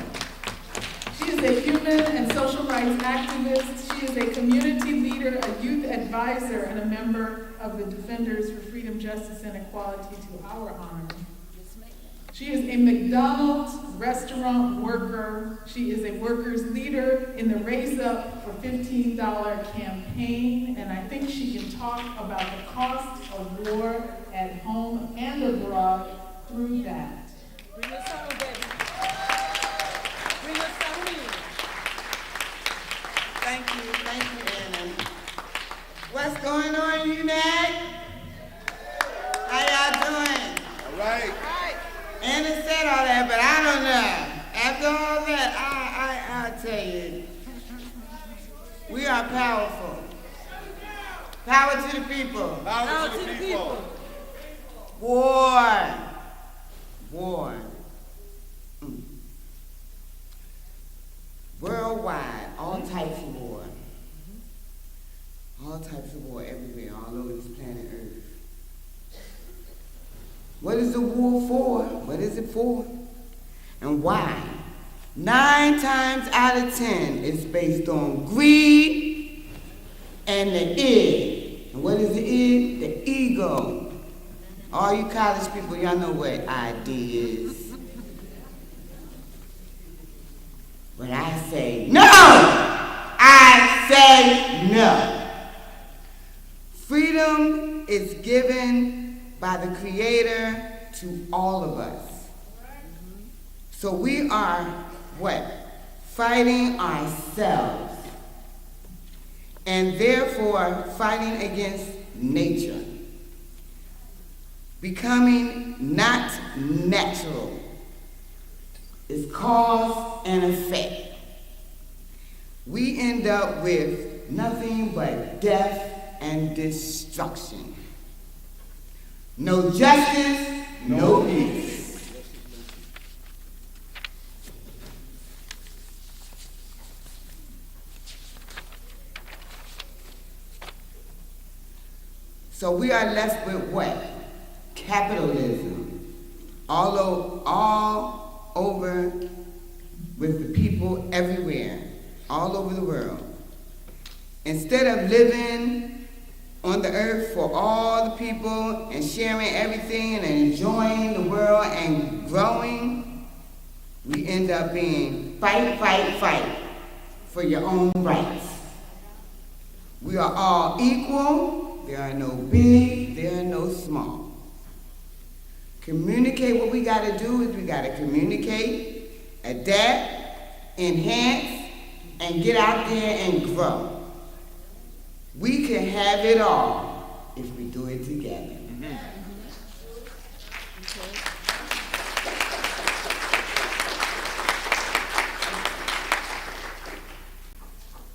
She is a human and social rights activist. She is a community leader, a youth advisor, and a member of the Defenders for Freedom, Justice, and Equality to Our Honor. She is a McDonald's restaurant worker. She is a workers leader in the Raise Up for $15 campaign, and I think she can talk about the cost of war at home and abroad through that. Bring us home, baby. Bring us home in. Thank you, Anna. What's going on, Unac? How y'all doing? All right. Anna said all that, but I don't know. After all that, I'll tell you. We are powerful. Power to the people. Power to the people. War. Worldwide, all types of war. All types of war everywhere, all over this planet Earth. What is the war for? What is it for? And why? 9 times out of 10, it's based on greed and the id. And what is the id? The ego. All you college people, y'all know what ID is. But I say no! I say no! Freedom is given by the Creator to all of us. So we are what? Fighting ourselves. And therefore fighting against nature. Becoming not natural. It's cause and effect. We end up with nothing but death and destruction. No justice, no peace. So we are left with what? Capitalism. All over with the people everywhere, all over the world. Instead of living on the earth for all the people and sharing everything and enjoying the world and growing, we end up being fight for your own rights. We are all equal. There are no big, there are no small. Communicate. What we got to do is we got to communicate, adapt, enhance, and get out there and grow. We can have it all if we do it together.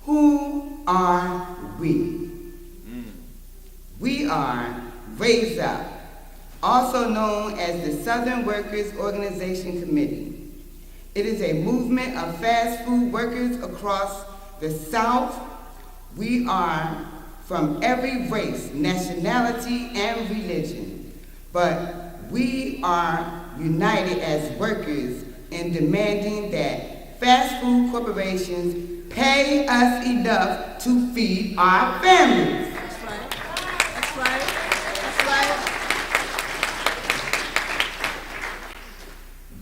Who are we? We are Raise Up, also known as as the Southern Workers Organization Committee. It is a movement of fast food workers across the South. We are from every race, nationality, and religion, but we are united as workers in demanding that fast food corporations pay us enough to feed our families. That's right. That's right. That's right.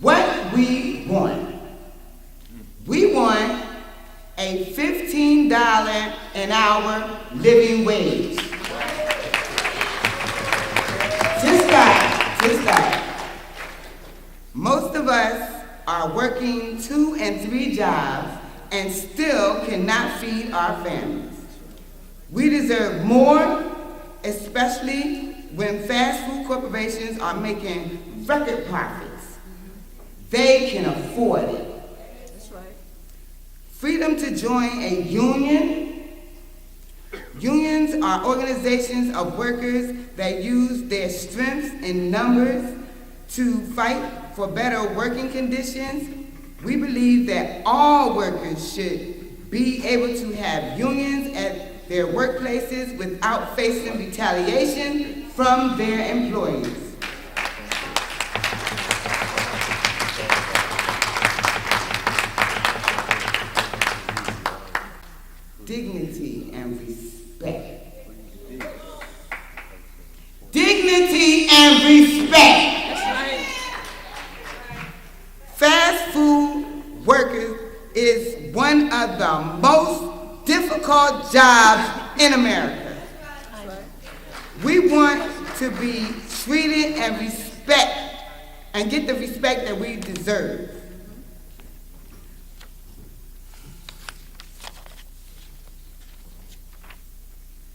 What we want a $15 an hour living wage. Just that. Most of us are working 2 and 3 jobs and still cannot feed our families. We deserve more, especially when fast food corporations are making record profits. They can afford it. That's right. Freedom to join a union. Unions are organizations of workers that use their strengths in numbers to fight for better working conditions. We believe that all workers should be able to have unions at their workplaces without facing retaliation from their employees. Dignity and respect. Dignity and respect. Fast food workers is one of the most difficult jobs in America. We want to be treated and get the respect that we deserve.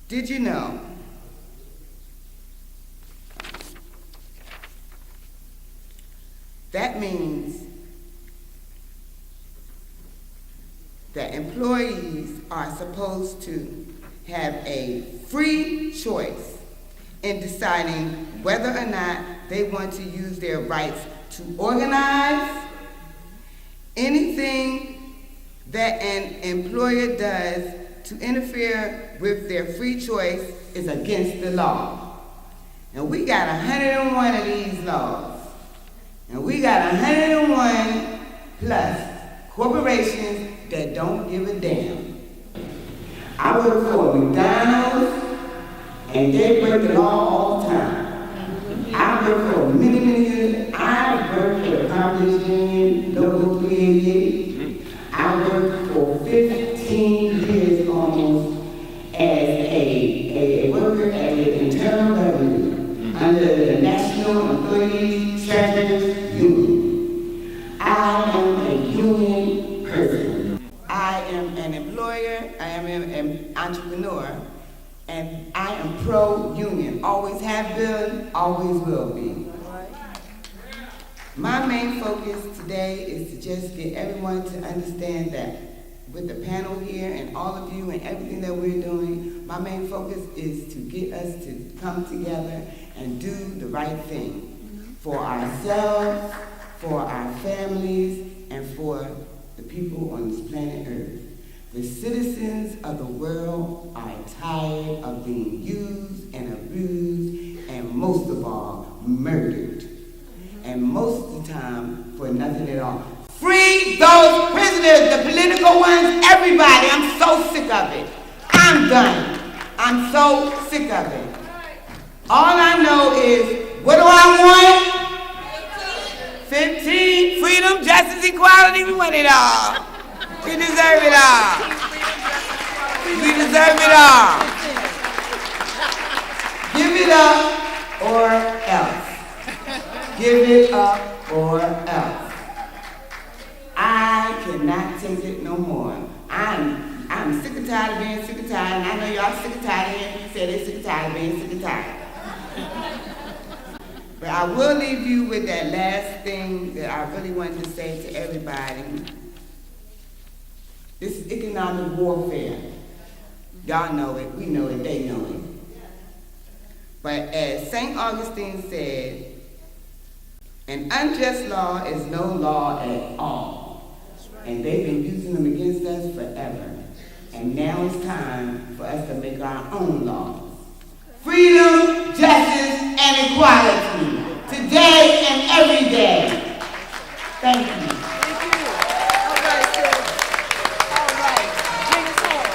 Did you know that means that employees are supposed to have a free choice in deciding whether or not they want to use their rights to organize? Anything that an employer does to interfere with their free choice is against the law. And we got 101 of these laws. And we got 101 plus corporations that don't give a damn. I work for McDonald's, and they break the law all the time. I work for many years. I worked for the Congress Union, Local 388. I worked for 15 years almost as a worker at the Internal Revenue under the National Employees Treasurers Union. I am a union person. I am an employer, I am an entrepreneur, and I am pro-union. Always have been, always will be. My main focus today is to just get everyone to understand that with the panel here and all of you and everything that we're doing, my main focus is to get us to come together and do the right thing for ourselves, for our families, and for the people on this planet Earth. The citizens of the world are tired of being used and abused and most of all, murdered. And most of the time, for nothing at all. Free those prisoners, the political ones, everybody. I'm so sick of it. I'm done. I'm so sick of it. All I know is, what do I want? 15, freedom, justice, equality, we want it all. We deserve it all. We deserve it all. Give it up or else. Give it up or else. I cannot take it no more. I'm sick and tired of being sick and tired, and I know y'all sick and tired of hearing people say they're sick and tired of being sick and tired. But I will leave you with that last thing that I really wanted to say to everybody. This is economic warfare. Y'all know it, we know it, they know it. But as St. Augustine said, An unjust law is no law at all. And they've been using them against us forever. And now it's time for us to make our own laws. Freedom, justice, and equality. Today and every day. Thank you. All right, sis. All right. Bring us home.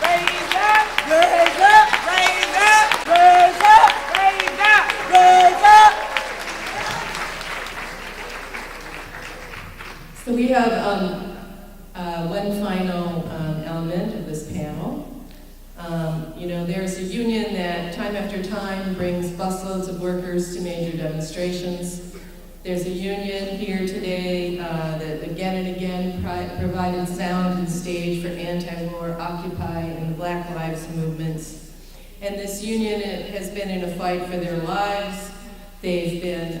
Raise up, raise up, raise up, raise up, raise up, raise up. So we have one final element of this panel. There's a union that time after time brings busloads of workers to major demonstrations. There's a union here today that again and again provided sound and stage for anti-war, Occupy, and the Black Lives movements. And this union has been in a fight for their lives. They've been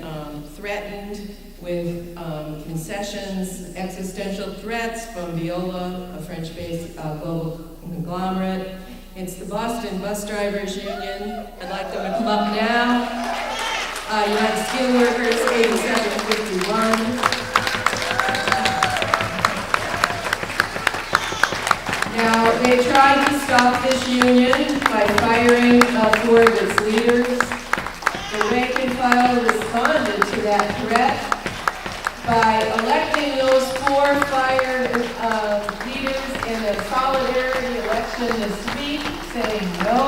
threatened with concessions, existential threats from Veolia, a French-based global conglomerate. It's the Boston Bus Drivers Union. I'd like them to come up now. United Steelworkers, 8751. Now, they tried to stop this union by firing four of its leaders. The rank and file responded to that threat by electing those four fired leaders in a solidarity election this week, saying no.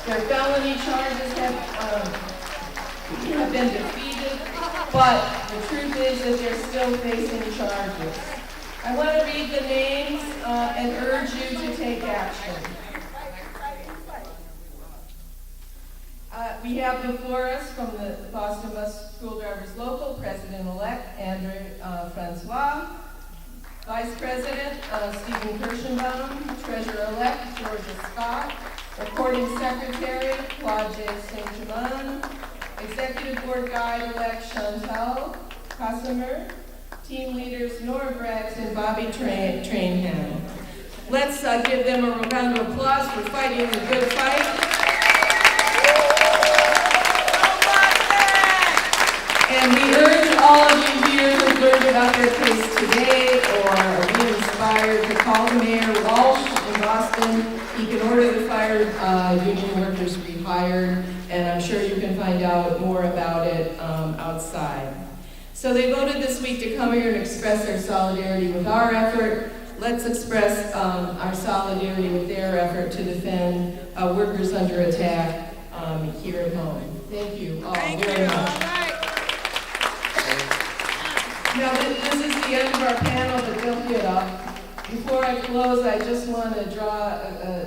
Their felony charges have been defeated, but the truth is that they're still facing charges. I want to read the names and urge you to take action. We have before us from the Boston Bus School Drivers Local, President-elect Andrew Francois, Vice President Stephen Kirschenbaum, Treasurer-elect Georgia Scott, Recording Secretary Claude J. St. Germain, Executive Board Guide-elect Chantal Casimir, Team Leaders Nora Braggs and Bobby Trainham. Let's give them a round of applause for fighting the good fight. And we urge all of you here who learned about their case today or are being inspired to call the Mayor Walsh in Boston. He can order the fired union workers rehired, and I'm sure you can find out more about it outside. So they voted this week to come here and express their solidarity with our effort. Let's express our solidarity with their effort to defend workers under attack here at home. Thank you all very much. Now, this is the end of our panel, but don't get up. Before I close, I just want to draw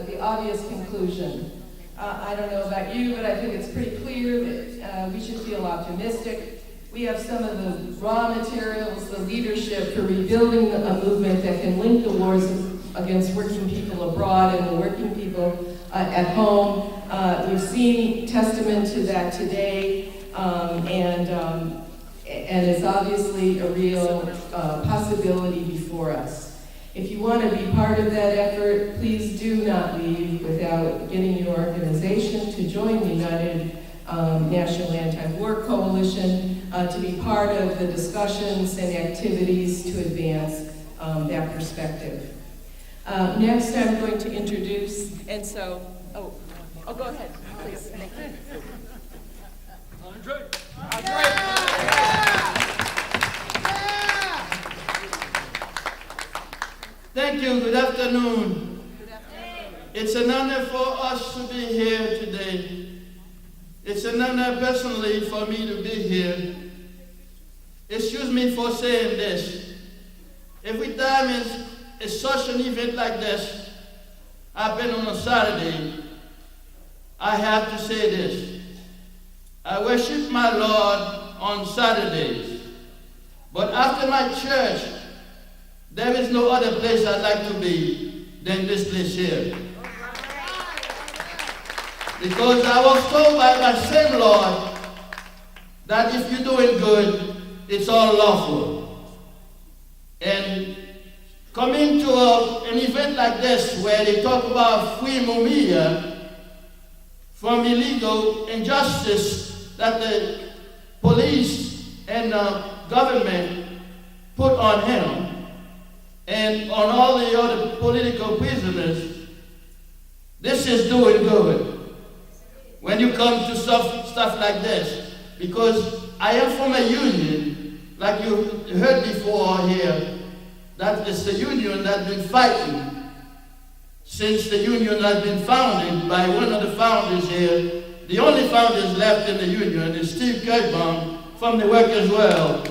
the obvious conclusion. I don't know about you, but I think it's pretty clear that we should feel optimistic. We have some of the raw materials, the leadership for rebuilding a movement that can link the wars against working people abroad and the working people at home. We've seen testament to that today, and it's obviously a real possibility before us. If you want to be part of that effort, please do not leave without getting your organization to join the United National Anti-War Coalition to be part of the discussions and activities to advance that perspective. Next, I'm going to introduce, and so, go ahead, please. Thank you. Andre. Thank you. Good afternoon. It's an honor for us to be here today. It's an honor personally for me to be here. Excuse me for saying this. Every time it's such an event like this, I've been on a Saturday, I have to say this. I worship my Lord on Saturdays, but after my church, there is no other place I'd like to be than this place here. Because I was told by my same Lord that if you're doing good, it's all lawful. And coming to an event like this where they talk about free mumia from illegal injustice that the police and the government put on him and on all the other political prisoners. This is doing good when you come to stuff like this, because I am from a union, like you heard before here, that is the union that's been fighting since the union has been founded by one of the founders here. The only founders left in the union is Steve Kirkbaum from the Workers' World.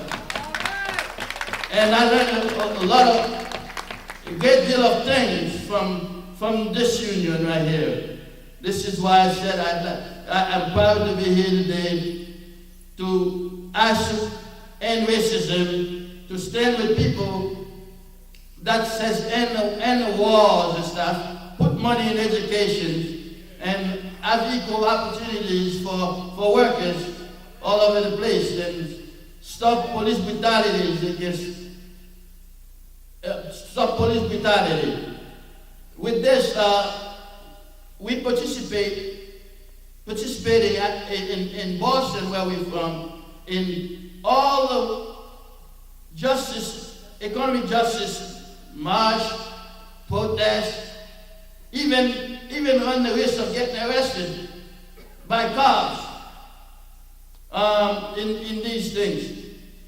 And I learned a great deal of things from this union right here. This is why I said I'm proud to be here today to ask to end racism, to stand with people that says end the wars and stuff, put money in education, and have equal opportunities for workers all over the place, and stop police brutalities against, stop police brutality. With this, we participating in Boston, where we're from, in all the justice, economic justice march, protest, even run the risk of getting arrested by cops in these things.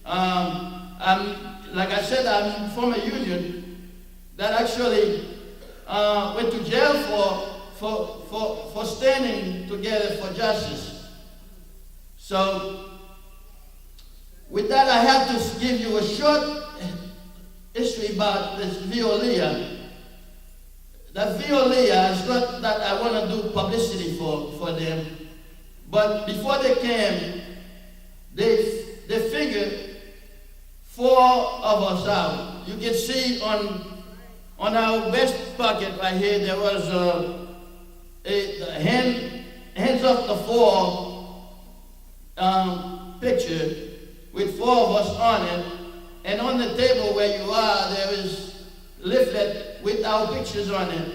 Like I said, I'm from a union that actually went to jail for standing together for justice. So with that, I have to give you a short history about this Veolia. That Veolia is not that I want to do publicity for them, but before they came, they figured 4 of us out. You can see on our vest pocket right here, there was a hands off the floor picture with 4 of us on it. And on the table where you are, there is a leaflet with our pictures on it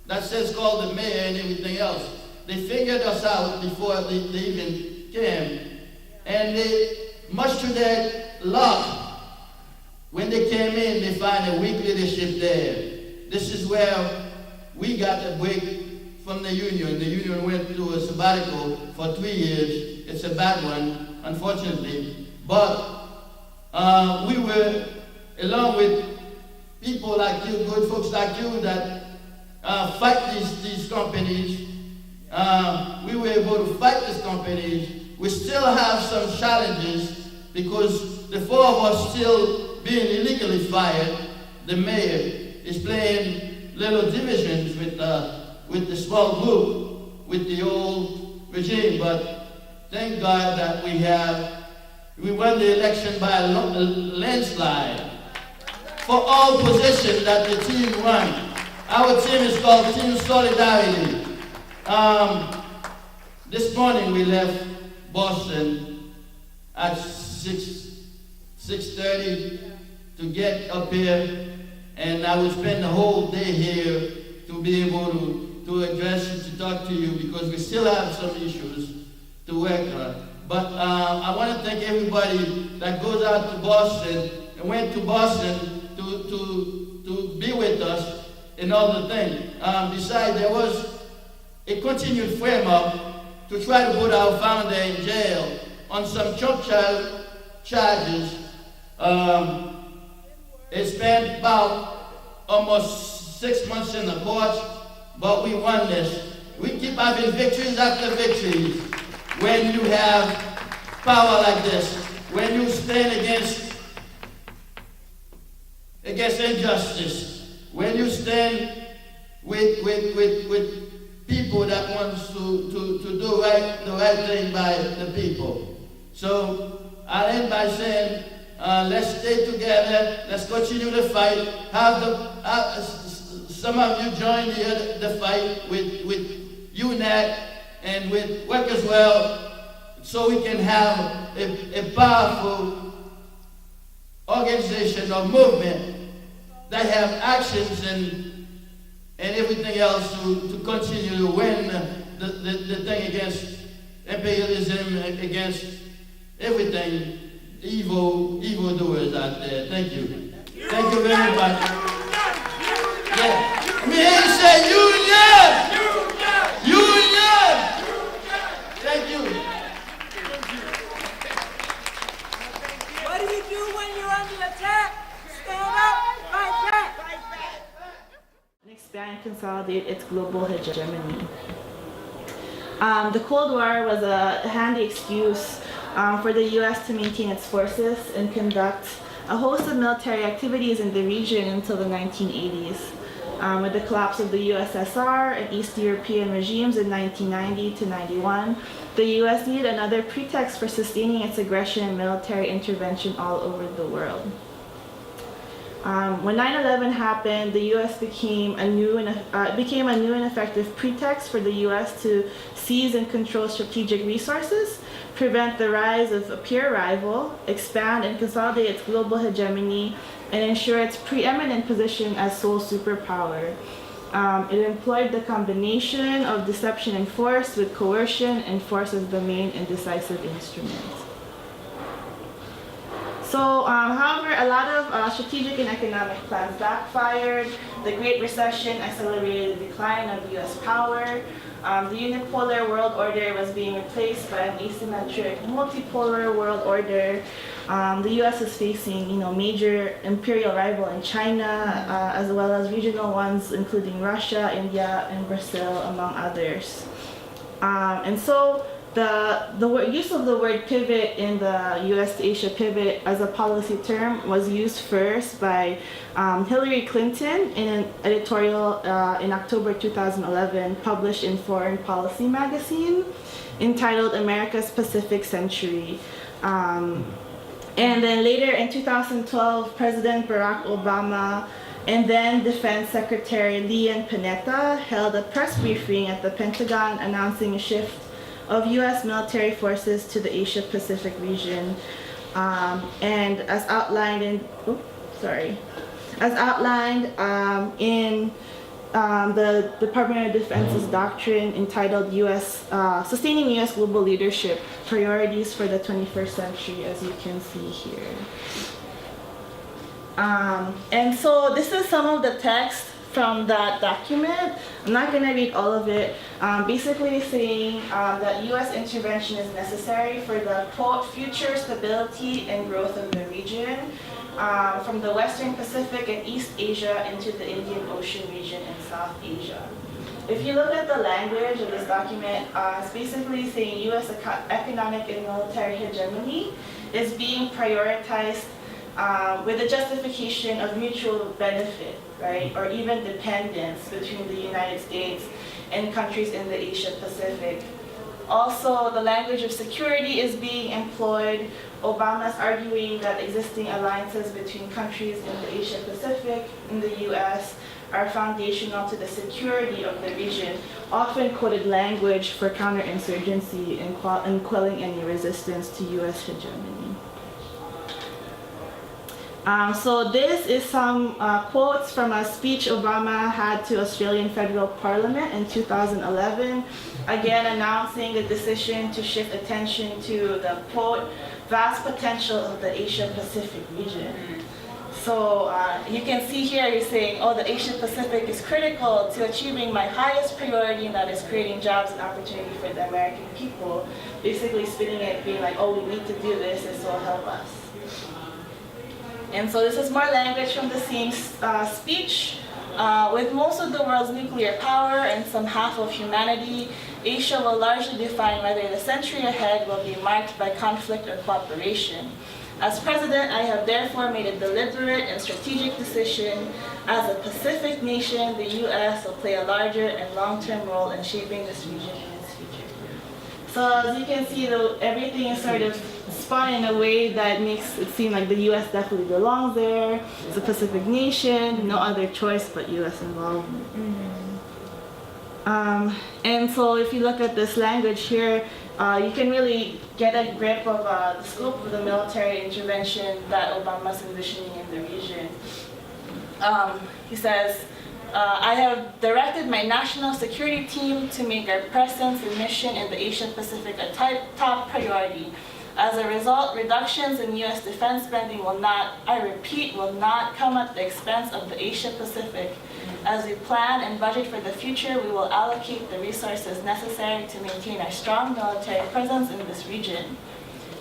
that says call the mayor and everything else. They figured us out before they even came. And they, much to their luck, when they came in, they find a weak leadership there. This is where we got a break from the union. The union went through a sabbatical for 3 years. It's a bad one, unfortunately. But we were, along with people like you, good folks like you, that fight these companies. We were able to fight these companies. We still have some challenges because the 4 of us still being illegally fired. The mayor is playing little divisions with the small group, with the old regime. But thank God that we won the election by a landslide for all positions that the team won. Our team is called Team Solidarity. This morning we left Boston at 6:30 to get up here, and I will spend the whole day here to be able to address you, to talk to you, because we still have some issues to work on. But I want to thank everybody that goes out to Boston and went to Boston to be with us in all the things. Besides, there was a continued frame-up to try to put our founder in jail on some Trump charges. It spent about almost 6 months in the courts, but we won this. We keep having victories after victories. When you have power like this, when you stand against injustice, when you stand with people that wants to do the right thing by the people. So I'll end by saying, let's stay together, let's continue the fight. Some of you join the fight with Unac and with Workers' World, so we can have a powerful organization or movement that have actions and everything else to continue to win the thing against imperialism, against everything, evildoers out there. Thank you. Thank you very much. Yeah. Let me hear you say union! Union! Thank you. What do you do when you're under attack? Stand up, fight back. And expand and consolidate its global hegemony. The Cold War was a handy excuse for the U.S. to maintain its forces and conduct a host of military activities in the region until the 1980s. With the collapse of the USSR and East European regimes in 1990 to 91, the U.S. needed another pretext for sustaining its aggression and military intervention all over the world. When 9/11 happened, the U.S. became a new and effective pretext for the U.S. to seize and control strategic resources, prevent the rise of a peer rival, expand and consolidate its global hegemony, and ensure its preeminent position as sole superpower. It employed the combination of deception and force, with coercion and force as the main and decisive instrument. So, however, a lot of strategic and economic plans backfired. The Great Recession accelerated the decline of U.S. power. The unipolar world order was being replaced by an asymmetric, multipolar world order. The U.S. is facing, major imperial rival in China, as well as regional ones, including Russia, India, and Brazil, among others. And so, the use of the word pivot in the U.S. to Asia pivot as a policy term was used first by Hillary Clinton in an editorial in October 2011 published in Foreign Policy magazine entitled America's Pacific Century. And then later in 2012, President Barack Obama and then Defense Secretary Leon Panetta held a press briefing at the Pentagon announcing a shift of U.S. military forces to the Asia-Pacific region, and as outlined in the Department of Defense's doctrine entitled Sustaining U.S. Global Leadership, Priorities for the 21st Century, as you can see here. And so this is some of the text from that document. I'm not going to read all of it. Basically saying that U.S. intervention is necessary for the, quote, future stability and growth of the region, from the Western Pacific and East Asia into the Indian Ocean region and South Asia. If you look at the language of this document, it's basically saying U.S. economic and military hegemony is being prioritized with the justification of mutual benefit, right, or even dependence between the United States and countries in the Asia Pacific. Also, the language of security is being employed. Obama's arguing that existing alliances between countries in the Asia Pacific and the U.S. are foundational to the security of the region, often quoted language for counterinsurgency and quelling any resistance to U.S. hegemony. So this is some quotes from a speech Obama had to Australian Federal Parliament in 2011, again announcing the decision to shift attention to the, quote, vast potential of the Asia-Pacific region. So you can see here he's saying, oh, the Asia-Pacific is critical to achieving my highest priority, and that is creating jobs and opportunity for the American people. Basically spinning it, being like, oh, we need to do this, this will help us. And so this is more language from the same speech. With most of the world's nuclear power and some half of humanity, Asia will largely define whether the century ahead will be marked by conflict or cooperation. As president, I have therefore made a deliberate and strategic decision. As a Pacific nation, the U.S. will play a larger and long-term role in shaping this region and its future. So as you can see, everything is sort of spun in a way that makes it seem like the U.S. definitely belongs there. It's a Pacific nation, no other choice but U.S. involvement. And so if you look at this language here, you can really get a grip of the scope of the military intervention that Obama's envisioning in the region. He says, I have directed my national security team to make our presence and mission in the Asia Pacific a top priority. As a result, reductions in U.S. defense spending will not, I repeat, will not come at the expense of the Asia Pacific. As we plan and budget for the future, we will allocate the resources necessary to maintain a strong military presence in this region.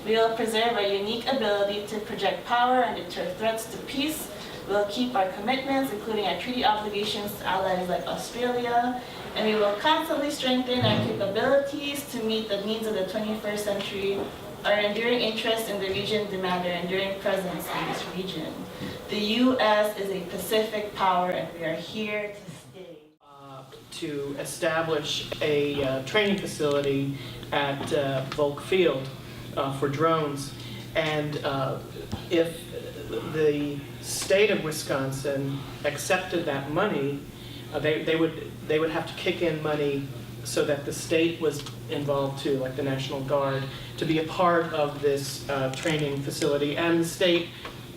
We will preserve our unique ability to project power and deter threats to peace. We will keep our commitments, including our treaty obligations to allies like Australia, and we will constantly strengthen our capabilities to meet the needs of the 21st century. Our enduring interests in the region demand our enduring presence in this region. The U.S. is a Pacific power, and we are here to stay. To establish a training facility at Volk Field for drones, and if the state of Wisconsin accepted that money, they would have to kick in money so that the state was involved too, like the National Guard, to be a part of this training facility. And the state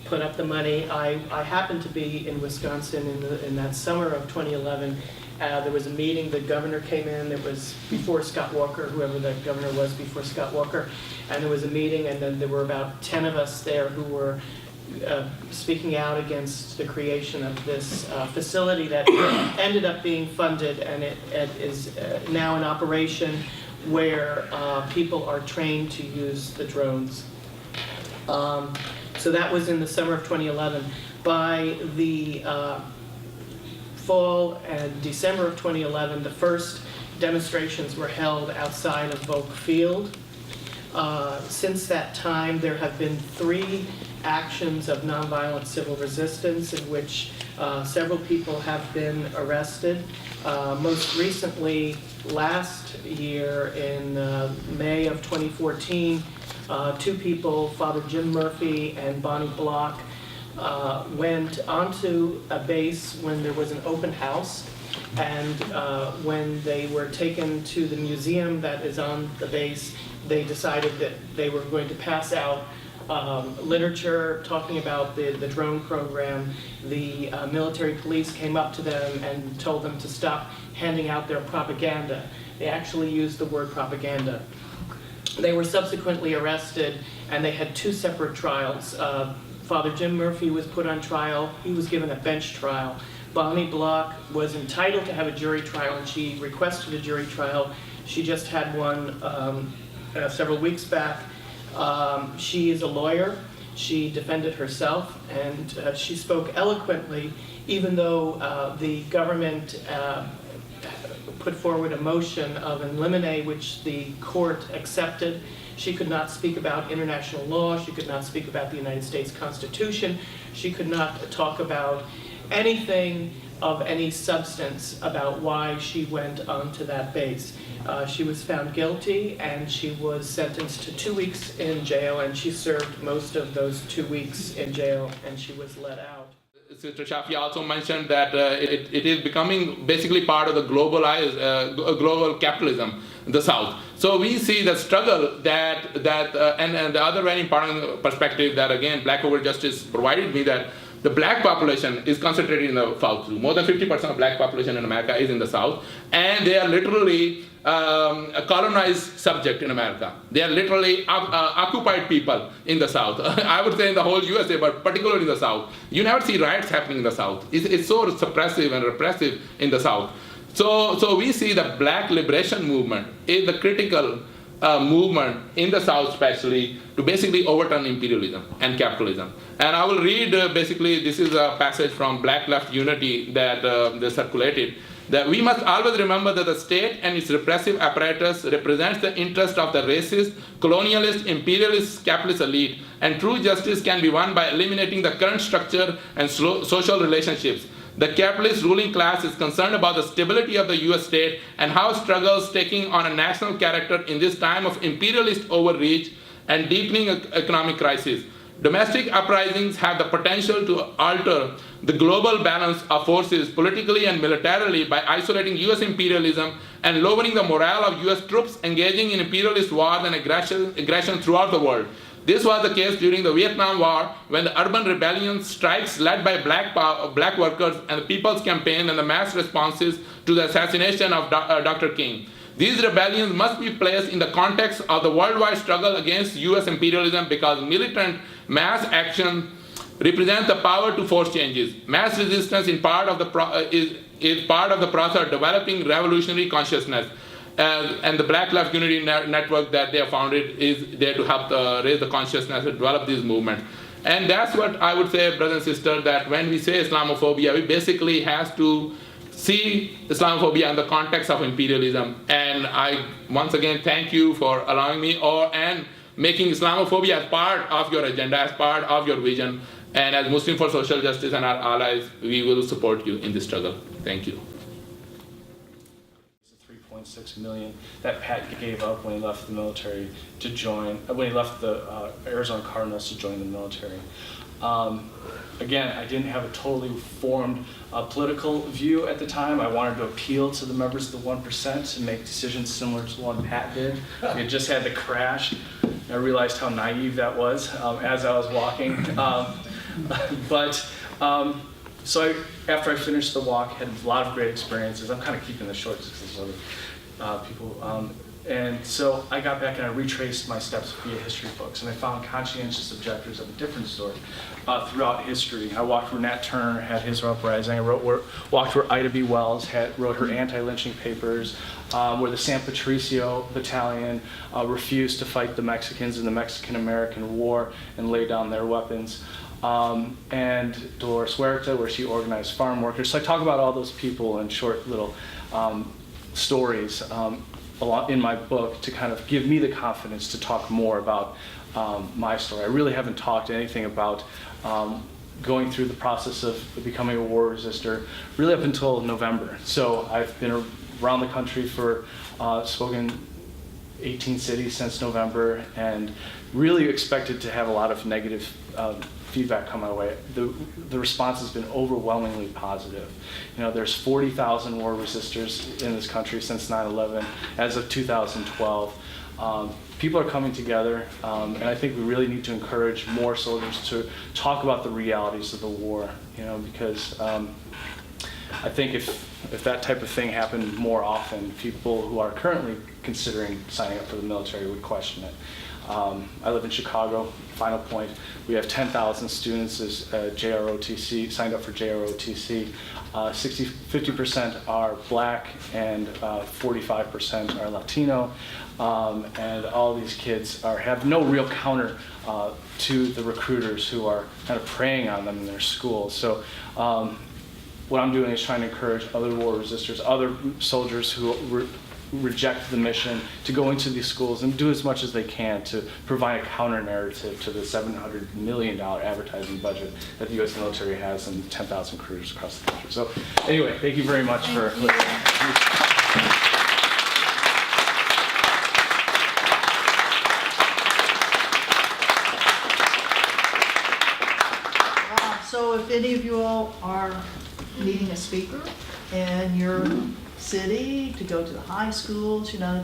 put up the money. I happened to be in Wisconsin in that summer of 2011. There was a meeting, the governor came in, it was before Scott Walker, whoever the governor was before Scott Walker, and there was a meeting, and then there were about 10 of us there who were speaking out against the creation of this facility that ended up being funded, and it is now in operation where people are trained to use the drones. So that was in the summer of 2011. By the fall and December of 2011, the first demonstrations were held outside of Volk Field. Since that time, there have been 3 actions of nonviolent civil resistance in which several people have been arrested. Most recently, last year in May of 2014, 2 people, Father Jim Murphy and Bonnie Block, went onto a base when there was an open house, and when they were taken to the museum that is on the base, they decided that they were going to pass out literature talking about the drone program. The military police came up to them and told them to stop handing out their propaganda. They actually used the word propaganda. They were subsequently arrested, and they had 2 separate trials. Father Jim Murphy was put on trial. He was given a bench trial. Bonnie Block was entitled to have a jury trial, and she requested a jury trial. She just had one several weeks back. She is a lawyer. She defended herself, and she spoke eloquently, even though the government put forward a motion of in limine, which the court accepted. She could not speak about international law. She could not speak about the United States Constitution. She could not talk about anything of any substance about why she went onto that base. She was found guilty, and she was sentenced to 2 weeks in jail, and she served most of those 2 weeks in jail, and she was let out. Sister Shafi also mentioned that it is becoming basically part of the global capitalism in the South. So we see the struggle and the other very important perspective that, again, Black Over Justice provided me, that the black population is concentrated in the South. More than 50% of black population in America is in the South, and they are literally a colonized subject in America. They are literally occupied people in the South. I would say in the whole USA, but particularly in the South. You never see riots happening in the South. It's so suppressive and repressive in the South. So we see the black liberation movement is the critical movement in the South, especially, to basically overturn imperialism and capitalism. And I will read basically, this is a passage from Black Left Unity that they circulated, that we must always remember that the state and its repressive apparatus represents the interest of the racist, colonialist, imperialist, capitalist elite, and true justice can be won by eliminating the current structure and social relationships. The capitalist ruling class is concerned about the stability of the US state and how struggles taking on a national character in this time of imperialist overreach and deepening economic crisis. Domestic uprisings have the potential to alter the global balance of forces politically and militarily by isolating US imperialism and lowering the morale of US troops engaging in imperialist wars and aggression throughout the world. This was the case during the Vietnam War, when the urban rebellion strikes led by black workers and the People's Campaign and the mass responses to the assassination of Dr. King. These rebellions must be placed in the context of the worldwide struggle against US imperialism, because militant mass action represents the power to force changes. Mass resistance is part of the process of developing revolutionary consciousness. And the Black Left Unity Network that they have founded is there to help raise the consciousness and develop these movements. And that's what I would say, brothers and sisters, that when we say Islamophobia, we basically have to see Islamophobia in the context of imperialism. And I, once again, thank you for allowing me and making Islamophobia as part of your agenda, as part of your vision. And as Muslim for Social Justice and our allies, we will support you in this struggle. Thank you. $3.6 million that Pat gave up when he left the military to join, when he left the Arizona Cardinals to join the military. Again, I didn't have a totally formed political view at the time. I wanted to appeal to the members of the 1% and make decisions similar to the one Pat did. We had just had the crash. I realized how naive that was as I was walking. So after I finished the walk, had a lot of great experiences. I'm kind of keeping this short because there's other people. And so I got back and I retraced my steps via history books, and I found conscientious objectors of a different sort throughout history. I walked where Nat Turner had his uprising. I walked where Ida B. Wells wrote her anti-lynching papers, where the San Patricio Battalion refused to fight the Mexicans in the Mexican-American War and lay down their weapons. And Dolores Huerta, where she organized farm workers. So I talk about all those people in short little stories in my book to kind of give me the confidence to talk more about my story. I really haven't talked anything about going through the process of becoming a war resistor really up until November. So I've been around the country spoken 18 cities since November, and really expected to have a lot of negative feedback come my way. The response has been overwhelmingly positive. You know, there's 40,000 war resistors in this country since 9/11 as of 2012. People are coming together, and I think we really need to encourage more soldiers to talk about the realities of the war, you know, because I think if that type of thing happened more often, people who are currently considering signing up for the military would question it. I live in Chicago. Final point, we have 10,000 students as JROTC, signed up for JROTC. 50% are Black and 45% are Latino. And all these kids have no real counter to the recruiters who are kind of preying on them in their schools. So what I'm doing is trying to encourage other war resistors, other soldiers who reject the mission, to go into these schools and do as much as they can to provide a counter narrative to the $700 million advertising budget that the U.S. military has and 10,000 recruiters across the country. So anyway, thank you very much for listening. So if any of you all are needing a speaker in your city to go to the high schools, you know,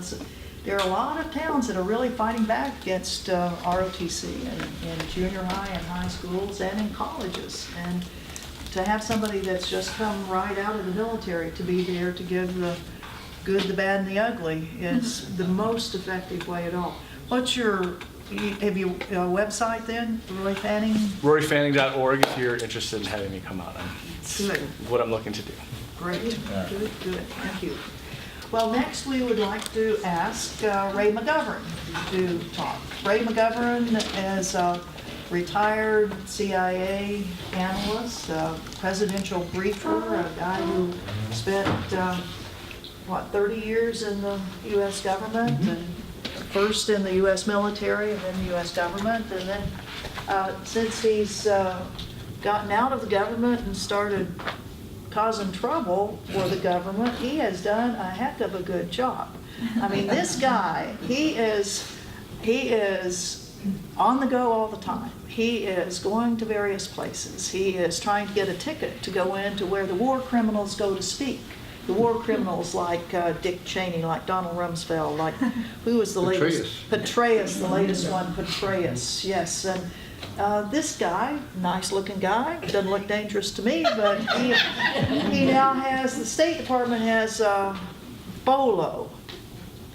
there are a lot of towns that are really fighting back against ROTC in junior high and high schools and in colleges. And to have somebody that's just come right out of the military to be there to give the good, the bad, and the ugly is the most effective way at all. Have you a website then, Roy Fanning? RoryFanning.org if you're interested in having me come out. Good. What I'm looking to do. Great, good, thank you. Well, next we would like to ask Ray McGovern to talk. Ray McGovern is a retired CIA analyst, a presidential briefer, a guy who spent, 30 years in the U.S. government, and first in the U.S. military and then the U.S. government, and then since he's gotten out of the government and started causing trouble for the government, he has done a heck of a good job. I mean, this guy, he is on the go all the time. He is going to various places. He is trying to get a ticket to go into where the war criminals go to speak. the war criminals like Dick Cheney, like Donald Rumsfeld, like who was the latest? Petraeus, the latest one, Petraeus, yes. And this guy, nice-looking guy, doesn't look dangerous to me, but he now has, the State Department has BOLO.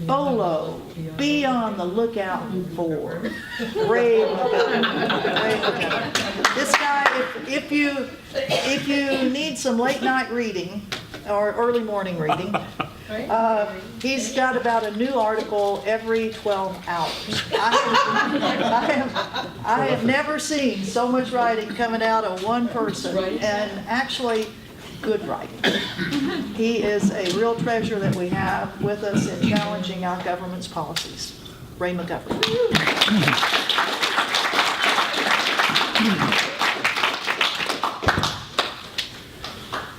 BOLO, be on the lookout for Ray McGovern. This guy, if you need some late night reading or early morning reading, he's got about a new article every 12 hours. I have never seen so much writing coming out of one person, and actually good writing. He is a real treasure that we have with us in challenging our government's policies. Ray McGovern.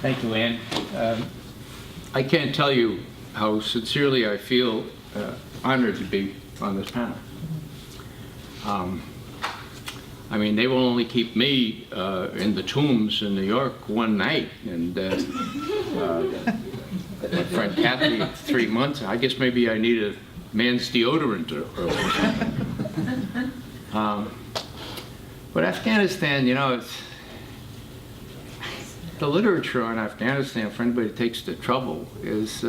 Thank you, Ann. I can't tell you how sincerely I feel honored to be on this panel. I mean, they will only keep me in the Tombs in New York one night, and my friend Kathy, 3 months. I guess maybe I need a man's deodorant or something. But Afghanistan, you know, the literature on Afghanistan, for anybody who takes the trouble, is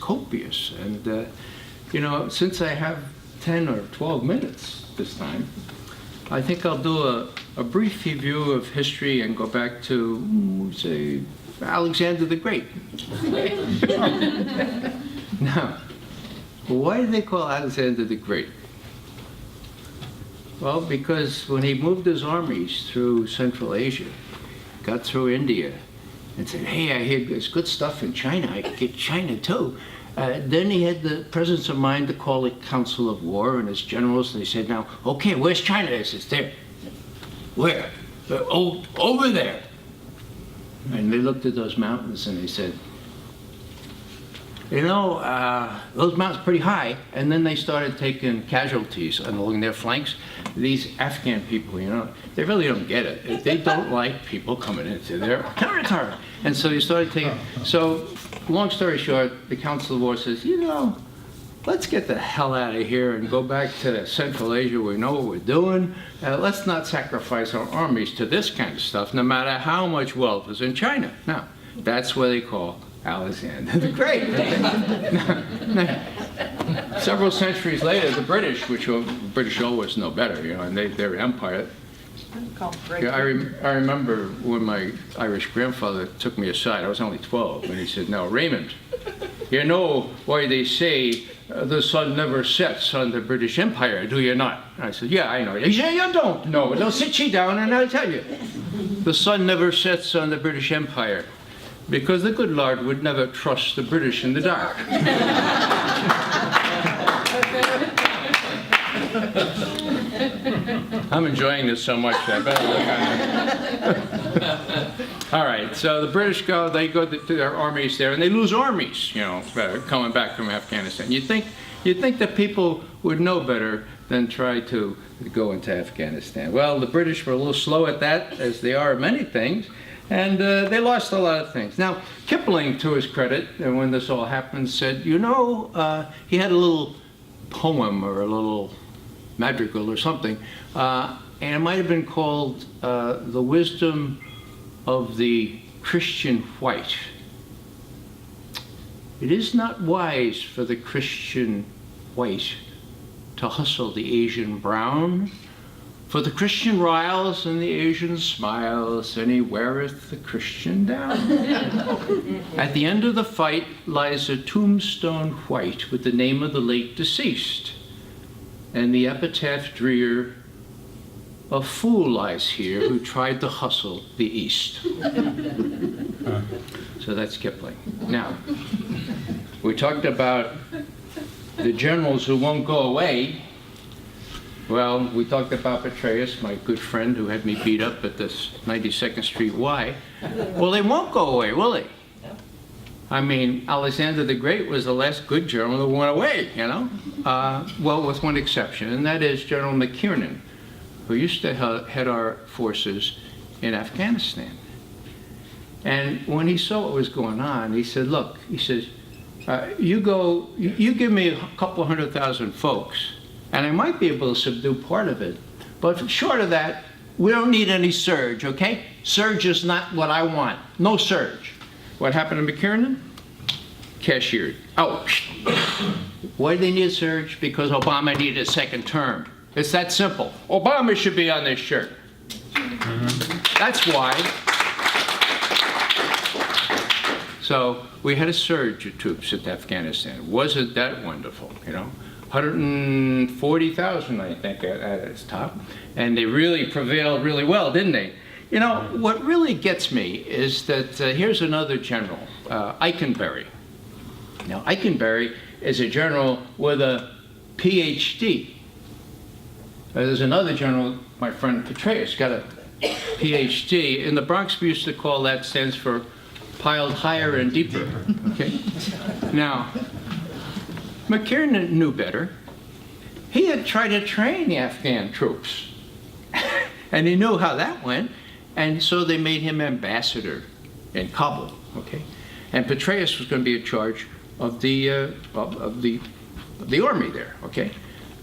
copious. And you know, since I have 10 or 12 minutes this time, I think I'll do a brief review of history and go back to, say, Alexander the Great. Now, why do they call Alexander the Great? Well, because when he moved his armies through Central Asia, got through India, and said, hey, I hear there's good stuff in China, I could get China too. Then he had the presence of mind to call a council of war, and his generals, they said, now, okay, where's China? He says, there. Where? Oh, over there. And they looked at those mountains and they said, you know, those mountains are pretty high. And then they started taking casualties along their flanks. These Afghan people, you know, they really don't get it. They don't like people coming into their territory. And so they started taking, so long story short, the Council of War says, you know, let's get the hell out of here and go back to Central Asia. We know what we're doing. Let's not sacrifice our armies to this kind of stuff, no matter how much wealth is in China. Now, that's what they call Alexander the Great. Several centuries later, the British, which British always know better, you know, and their empire. Yeah, I remember when my Irish grandfather took me aside. I was only 12, and he said, "Now, Raymond, you know why they say the sun never sets on the British Empire, do you not?" And I said, "Yeah, I know." He said, "You don't know. Well, sit you down, and I'll tell you. The sun never sets on the British Empire because the good Lord would never trust the British in the dark." I'm enjoying this so much I better look on it. All right, so the British go to their armies there, and they lose armies, you know, coming back from Afghanistan. You'd think that people would know better than try to go into Afghanistan. Well, the British were a little slow at that, as they are many things, and they lost a lot of things. Now, Kipling, to his credit, and when this all happened, said, you know, he had a little poem or a little madrigal or something, and it might have been called The Wisdom of the Christian White. It is not wise for the Christian white to hustle the Asian brown, for the Christian riles and the Asian smiles, and he weareth the Christian down. At the end of the fight lies a tombstone white with the name of the late deceased, and the epitaph drear, "A fool lies here who tried to hustle the East." So that's Kipling. Now, we talked about the generals who won't go away. Well, we talked about Petraeus, my good friend who had me beat up at this 92nd Street Y. Well, they won't go away, will they? I mean, Alexander the Great was the last good general that went away, you know? Well, with one exception, and that is General McKiernan, who used to head our forces in Afghanistan. And when he saw what was going on, he said, look, he says, you give me a couple 100,000 folks, and I might be able to subdue part of it. But short of that, we don't need any surge, okay? Surge is not what I want. No surge. What happened to McKiernan? Cashiered. Oh, why do they need a surge? Because Obama needed a second term. It's that simple. Obama should be on this shirt. That's why. So we had a surge of troops at Afghanistan. Wasn't that wonderful, you know? 140,000, I think, at its top. And they really prevailed really well, didn't they? You know, what really gets me is that here's another general, Eikenberry. Now, Eikenberry is a general with a PhD. There's another general, my friend Petraeus, got a PhD. In the Bronx, we used to call that, stands for piled higher and deeper, okay? Now, McKiernan knew better. He had tried to train the Afghan troops, and he knew how that went, and so they made him ambassador in Kabul, okay? And Petraeus was going to be in charge of the army there, okay?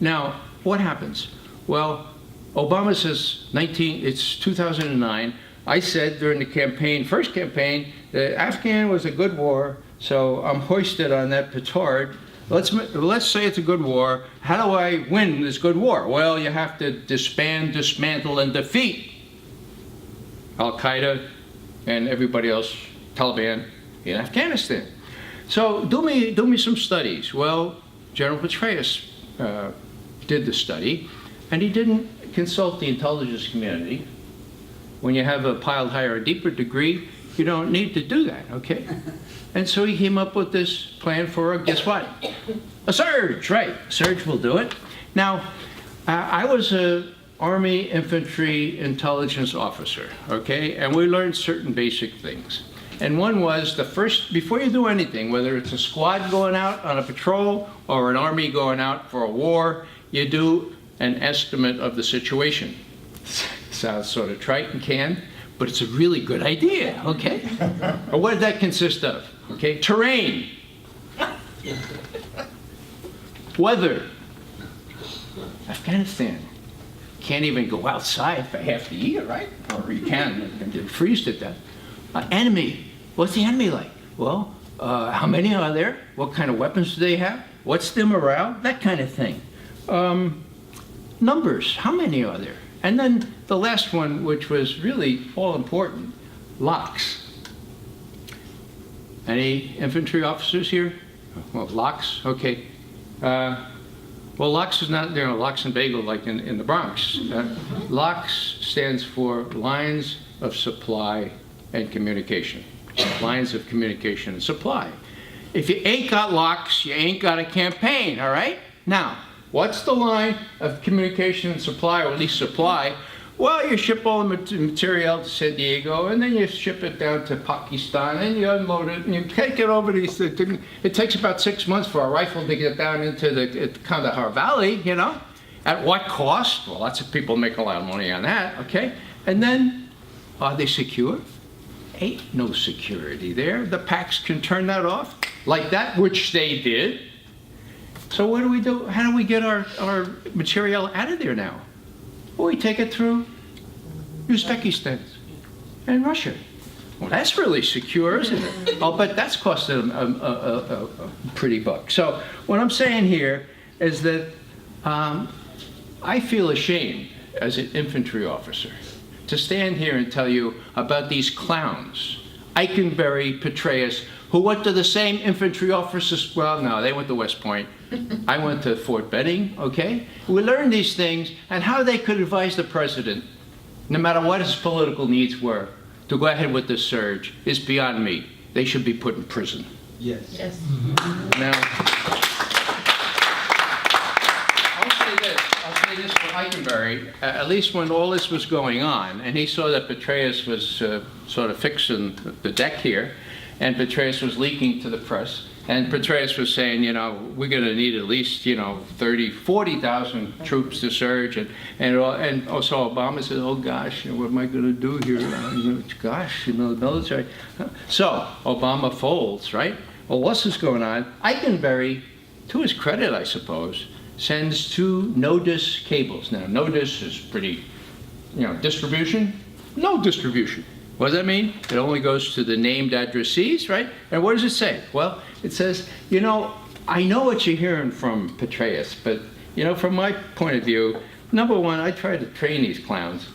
Now, what happens? Well, Obama says it's 2009. I said during the campaign, first campaign, that Afghan was a good war, so I'm hoisted on that petard. Let's say it's a good war. How do I win this good war? Well, you have to disband, dismantle, and defeat Al-Qaeda and everybody else, Taliban, in Afghanistan. So do me some studies. Well, General Petraeus did the study, and he didn't consult the intelligence community. When you have a piled higher or deeper degree, you don't need to do that, okay? And so he came up with this plan for, guess what? A surge, right? A surge will do it. Now, I was an Army infantry intelligence officer, okay? And we learned certain basic things. And one was before you do anything, whether it's a squad going out on a patrol or an army going out for a war, you do an estimate of the situation. Sounds sort of trite and canned, but it's a really good idea, okay? Or what did that consist of? Okay, terrain, weather. Afghanistan can't even go outside for half the year, right? Or you can, and freeze to death. Enemy, what's the enemy like? Well, how many are there? What kind of weapons do they have? What's their morale? That kind of thing. Numbers, how many are there? And then the last one, which was really all important, locks. Any infantry officers here? Well, locks, okay. Well, locks is not, locks and bagel like in the Bronx. Locks stands for lines of supply and communication. Lines of communication and supply. If you ain't got locks, you ain't got a campaign, all right? Now, what's the line of communication and supply, or at least supply? Well, you ship all the material to San Diego, and then you ship it down to Pakistan, and you unload it, and you take it over to it takes about 6 months for a rifle to get down into the Kandahar Valley, you know? At what cost? Well, lots of people make a lot of money on that, okay? And then, are they secure? Ain't no security there. The Pacs can turn that off like that, which they did. So what do we do? How do we get our material out of there now? Well, we take it through Uzbekistan and Russia. Well, that's really secure, isn't it? I'll bet that's costing a pretty buck. So what I'm saying here is that I feel ashamed as an infantry officer to stand here and tell you about these clowns, Eikenberry, Petraeus, who went to the same infantry officers. Well, no, they went to West Point. I went to Fort Benning, okay? We learned these things, and how they could advise the president, no matter what his political needs were, to go ahead with this surge is beyond me. They should be put in prison. Yes. Yes. Now, I'll say this for Eikenberry, at least when all this was going on, and he saw that Petraeus was sort of fixing the deck here, and Petraeus was leaking to the press, And Petraeus was saying, you know, we're going to need at least, you know, 30, 40,000 troops to surge. And also Obama said, oh gosh, you know, what am I going to do here? Gosh, you know, the military. So Obama folds, right? Well, what's this going on? Eikenberry, to his credit, I suppose, sends 2 NODIS cables. Now, NODIS is pretty, you know, distribution, no distribution. What does that mean? It only goes to the named addressees, right? And what does it say? Well, it says, you know, I know what you're hearing from Petraeus, but, you know, from my point of view, number one, I try to train these clowns.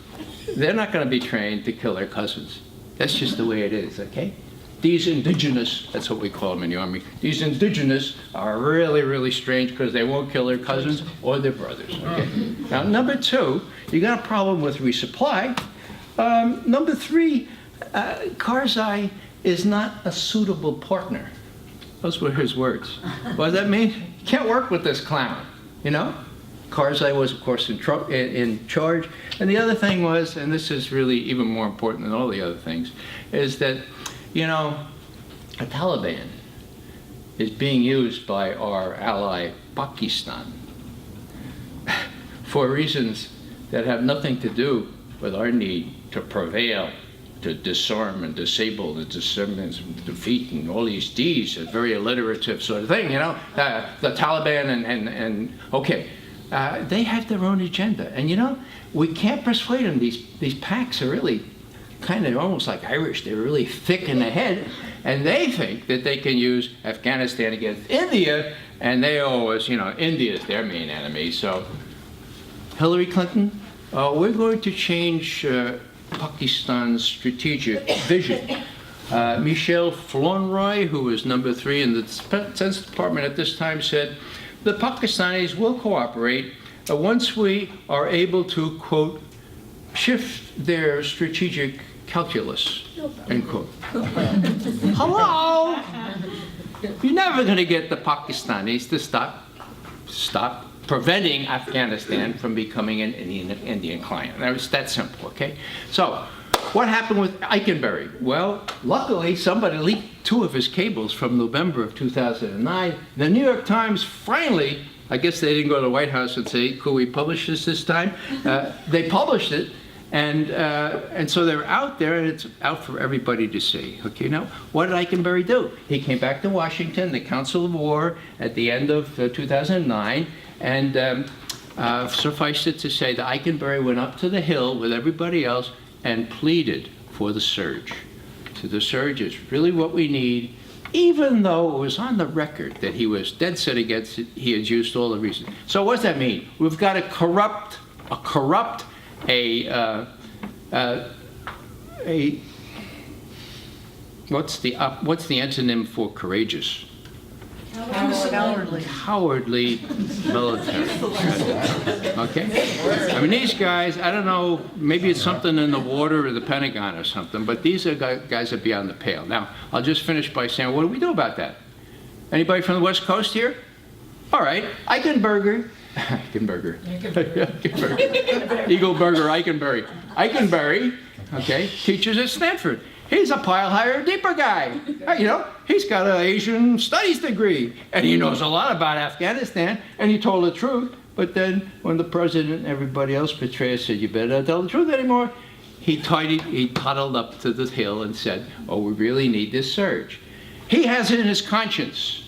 They're not going to be trained to kill their cousins. That's just the way it is, okay? These indigenous, that's what we call them in the Army, these indigenous are really, really strange because they won't kill their cousins or their brothers, okay? Now, number 2, you got a problem with resupply. Number 3, Karzai is not a suitable partner. Those were his words. What does that mean? You can't work with this clown, you know? Karzai was, of course, in charge. And the other thing was, and this is really even more important than all the other things, is that, you know, the Taliban is being used by our ally Pakistan for reasons that have nothing to do with our need to prevail, to disarm and disable and defeat and all these D's, a very alliterative sort of thing, you know. The Taliban and okay, they have their own agenda. And you know, we can't persuade them. These packs are really kind of almost like Irish. They're really thick in the head. And they think that they can use Afghanistan against India, and they always, you know, India is their main enemy. So Hillary Clinton, we're going to change Pakistan's strategic vision. Michel Flournoy, who was number 3 in the Defense Department at this time, said, the Pakistanis will cooperate once we are able to, quote, shift their strategic calculus, end quote. Hello? You're never going to get the Pakistanis to stop preventing Afghanistan from becoming an Indian client. That was that simple, okay? So, what happened with Eikenberry? Well, luckily, somebody leaked 2 of his cables from November of 2009. The New York Times finally, I guess they didn't go to the White House and say, could we publish this time? They published it, and so they're out there, and it's out for everybody to see. Okay, now, what did Eikenberry do? He came back to Washington, the Council of War, at the end of 2009, and suffice it to say that Eikenberry went up to the Hill with everybody else and pleaded for the surge. So the surge is really what we need, even though it was on the record that he was dead set against it. He had used all the reasons. So what does that mean? We've got to corrupt what's the antonym for courageous? Cowardly military. Okay? I mean, these guys, I don't know, maybe it's something in the water or the Pentagon or something, but these are guys that are beyond the pale. Now, I'll just finish by saying, what do we do about that? Anybody from the West Coast here? All right, Eagleburger, Eikenberry, okay, teaches at Stanford. He's a pile higher, deeper guy. You know, he's got an Asian studies degree, and he knows a lot about Afghanistan, and he told the truth. But then when the president and everybody else, Petraeus, said, you better not tell the truth anymore, he toddled up to the Hill and said, oh, we really need this surge. He has it in his conscience.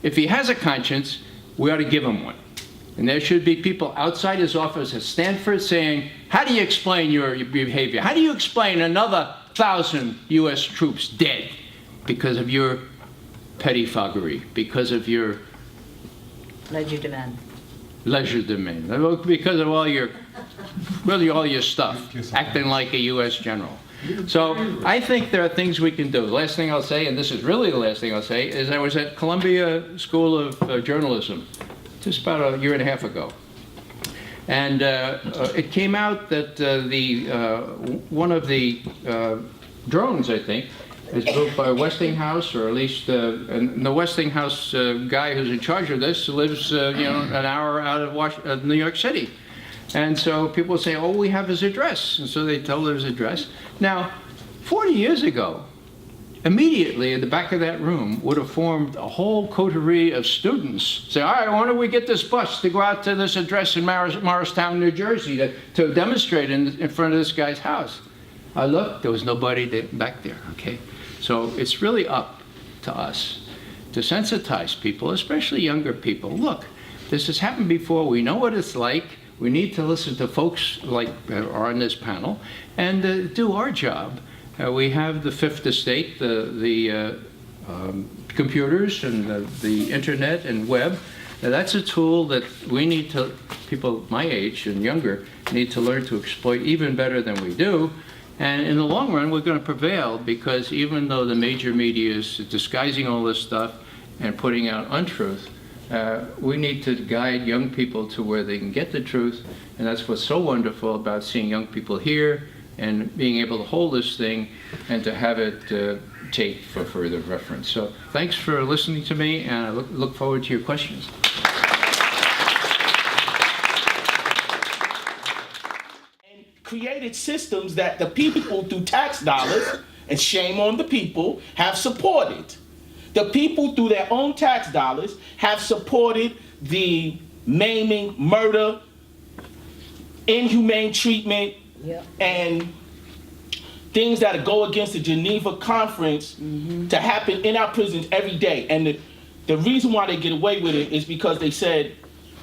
If he has a conscience, we ought to give him one. And there should be people outside his office at Stanford saying, how do you explain your behavior? How do you explain another 1,000 U.S. troops dead because of your pettifoggery, because of your legerdemain, because of all your stuff, acting like a U.S. general. So I think there are things we can do. The last thing I'll say, and this is really the last thing I'll say, is I was at Columbia School of Journalism just about a year and a half ago. And it came out that one of the drones, I think, is built by Westinghouse, or at least, and the Westinghouse guy who's in charge of this lives, an hour out of New York City. And so people say, oh, we have his address. And so they tell his address. Now, 40 years ago, immediately in the back of that room would have formed a whole coterie of students. Say, all right, why don't we get this bus to go out to this address in Morristown, New Jersey to demonstrate in front of this guy's house. I looked, there was nobody back there, okay? So it's really up to us to sensitize people, especially younger people. Look, this has happened before, we know what it's like. We need to listen to folks like are on this panel and do our job. We have the Fifth Estate, the computers and the internet and web. Now, that's a tool that we need to, people my age and younger, need to learn to exploit even better than we do. And in the long run, we're going to prevail because even though the major media is disguising all this stuff and putting out untruth, we need to guide young people to where they can get the truth. And that's what's so wonderful about seeing young people here and being able to hold this thing and to have it taped for further reference. So thanks for listening to me, and I look forward to your questions. And created systems that the people through tax dollars, and shame on the people, have supported. The people through their own tax dollars have supported the maiming, murder, inhumane treatment, and things that go against the Geneva Conference to happen in our prisons every day. And the reason why they get away with it is because they said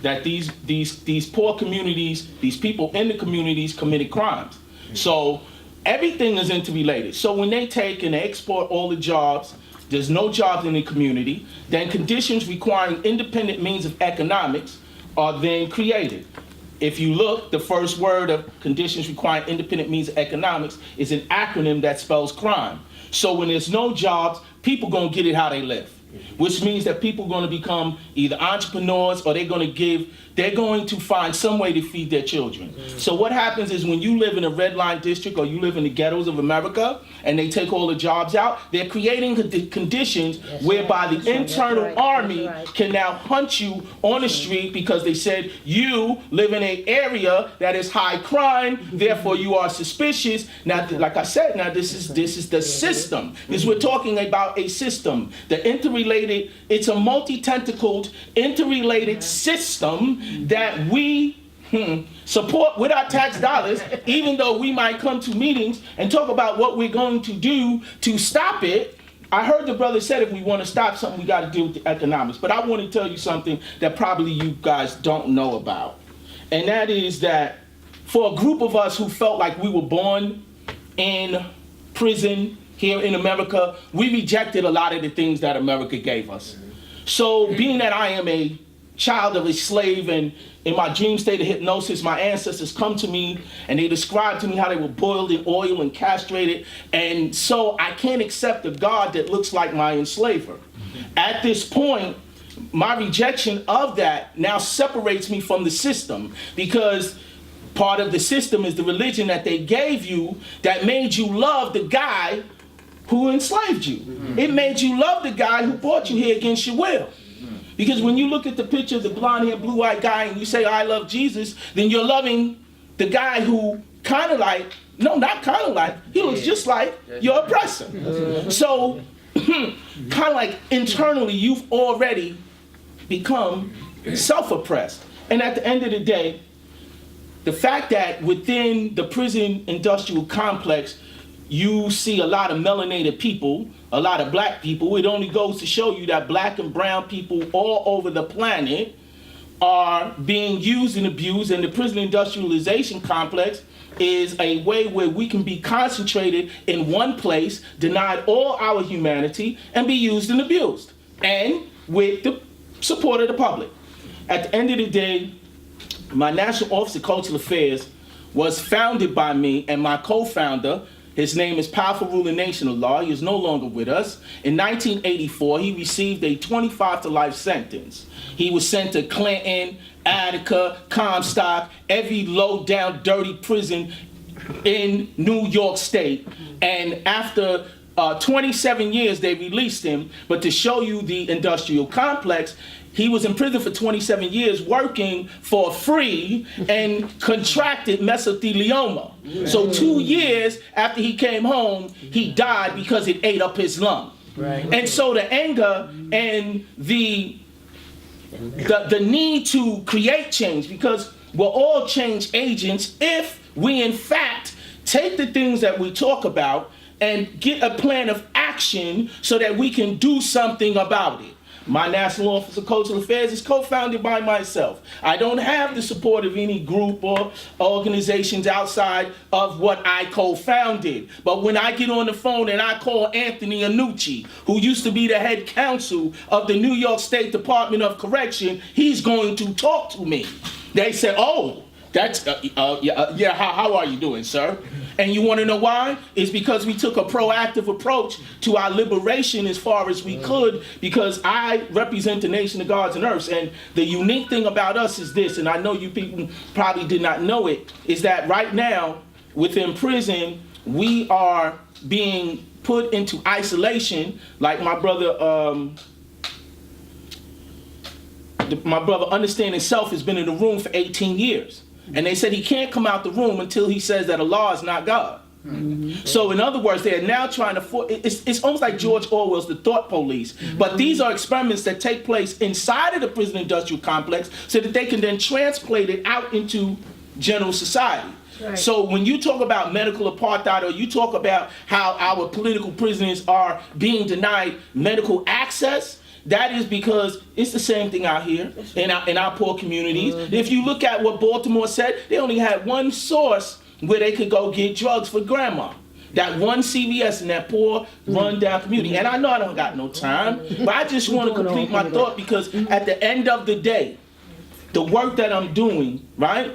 that these poor communities, these people in the communities committed crimes. So everything is interrelated. So when they take and they export all the jobs, there's no jobs in the community, then conditions requiring independent means of economics are then created. If you look, the first word of conditions requiring independent means of economics is an acronym that spells crime. So when there's no jobs, people gonna get it how they live, which means that people are gonna become either entrepreneurs or they're going to find some way to feed their children. So what happens is when you live in a red line district or you live in the ghettos of America and they take all the jobs out, they're creating the conditions whereby the internal army can now hunt you on the street because they said you live in an area that is high crime, therefore you are suspicious. Now, like I said, now this is the system. We're talking about a system. The interrelated, it's a multi-tentacled, interrelated system that we support with our tax dollars, even though we might come to meetings and talk about what we're going to do to stop it. I heard the brother said if we want to stop something, we got to deal with the economics. But I want to tell you something that probably you guys don't know about. And that is that for a group of us who felt like we were born in prison here in America, we rejected a lot of the things that America gave us. So being that I am a child of a slave, and in my dream state of hypnosis, my ancestors come to me and they describe to me how they were boiled in oil and castrated, and so I can't accept a God that looks like my enslaver. At this point, my rejection of that now separates me from the system, because part of the system is the religion that they gave you that made you love the guy who enslaved you. It made you love the guy who brought you here against your will. Because when you look at the picture of the blonde-haired, blue-eyed guy and you say, I love Jesus, then you're loving the guy who kind of like, no, not kind of like, he looks just like your oppressor. So, kind of like internally, you've already become self-oppressed. And at the end of the day, the fact that within the prison industrial complex, you see a lot of melanated people, a lot of black people, it only goes to show you that black and brown people all over the planet are being used and abused, and the prison industrialization complex is a way where we can be concentrated in one place, denied all our humanity, and be used and abused, and with the support of the public. At the end of the day, my National Office of Cultural Affairs was founded by me and my co-founder. His name is Powerful Ruling Nation of Law. He is no longer with us. In 1984, he received a 25 to life sentence. He was sent to Clinton, Attica, Comstock, every low-down, dirty prison in New York State. And after 27 years, they released him. But to show you the industrial complex, he was in prison for 27 years working for free and contracted mesothelioma. So 2 years after he came home, he died because it ate up his lung. And so the anger and the need to create change, because we're all change agents if we in fact take the things that we talk about and get a plan of action so that we can do something about it. My National Office of Cultural Affairs is co-founded by myself. I don't have the support of any group or organizations outside of what I co-founded. But when I get on the phone and I call Anthony Annucci, who used to be the head counsel of the New York State Department of Correction, he's going to talk to me. They said, oh, that's, how are you doing, sir? And you want to know why? It's because we took a proactive approach to our liberation as far as we could, because I represent the nation of gods and earths. And the unique thing about us is this, and I know you people probably did not know it, is that right now, within prison, we are being put into isolation, like my brother Understanding Self has been in the room for 18 years. And they said he can't come out the room until he says that Allah is not God. So in other words, they're now trying to, it's almost like George Orwell's The Thought Police. But these are experiments that take place inside of the prison industrial complex so that they can then translate it out into general society. Right. So when you talk about medical apartheid, or you talk about how our political prisoners are being denied medical access, that is because it's the same thing out here in our poor communities. If you look at what Baltimore said, they only had one source where they could go get drugs for grandma. That one CVS in that poor, run-down community. And I know I don't got no time, but I just want to complete my thought, because at the end of the day, the work that I'm doing, right,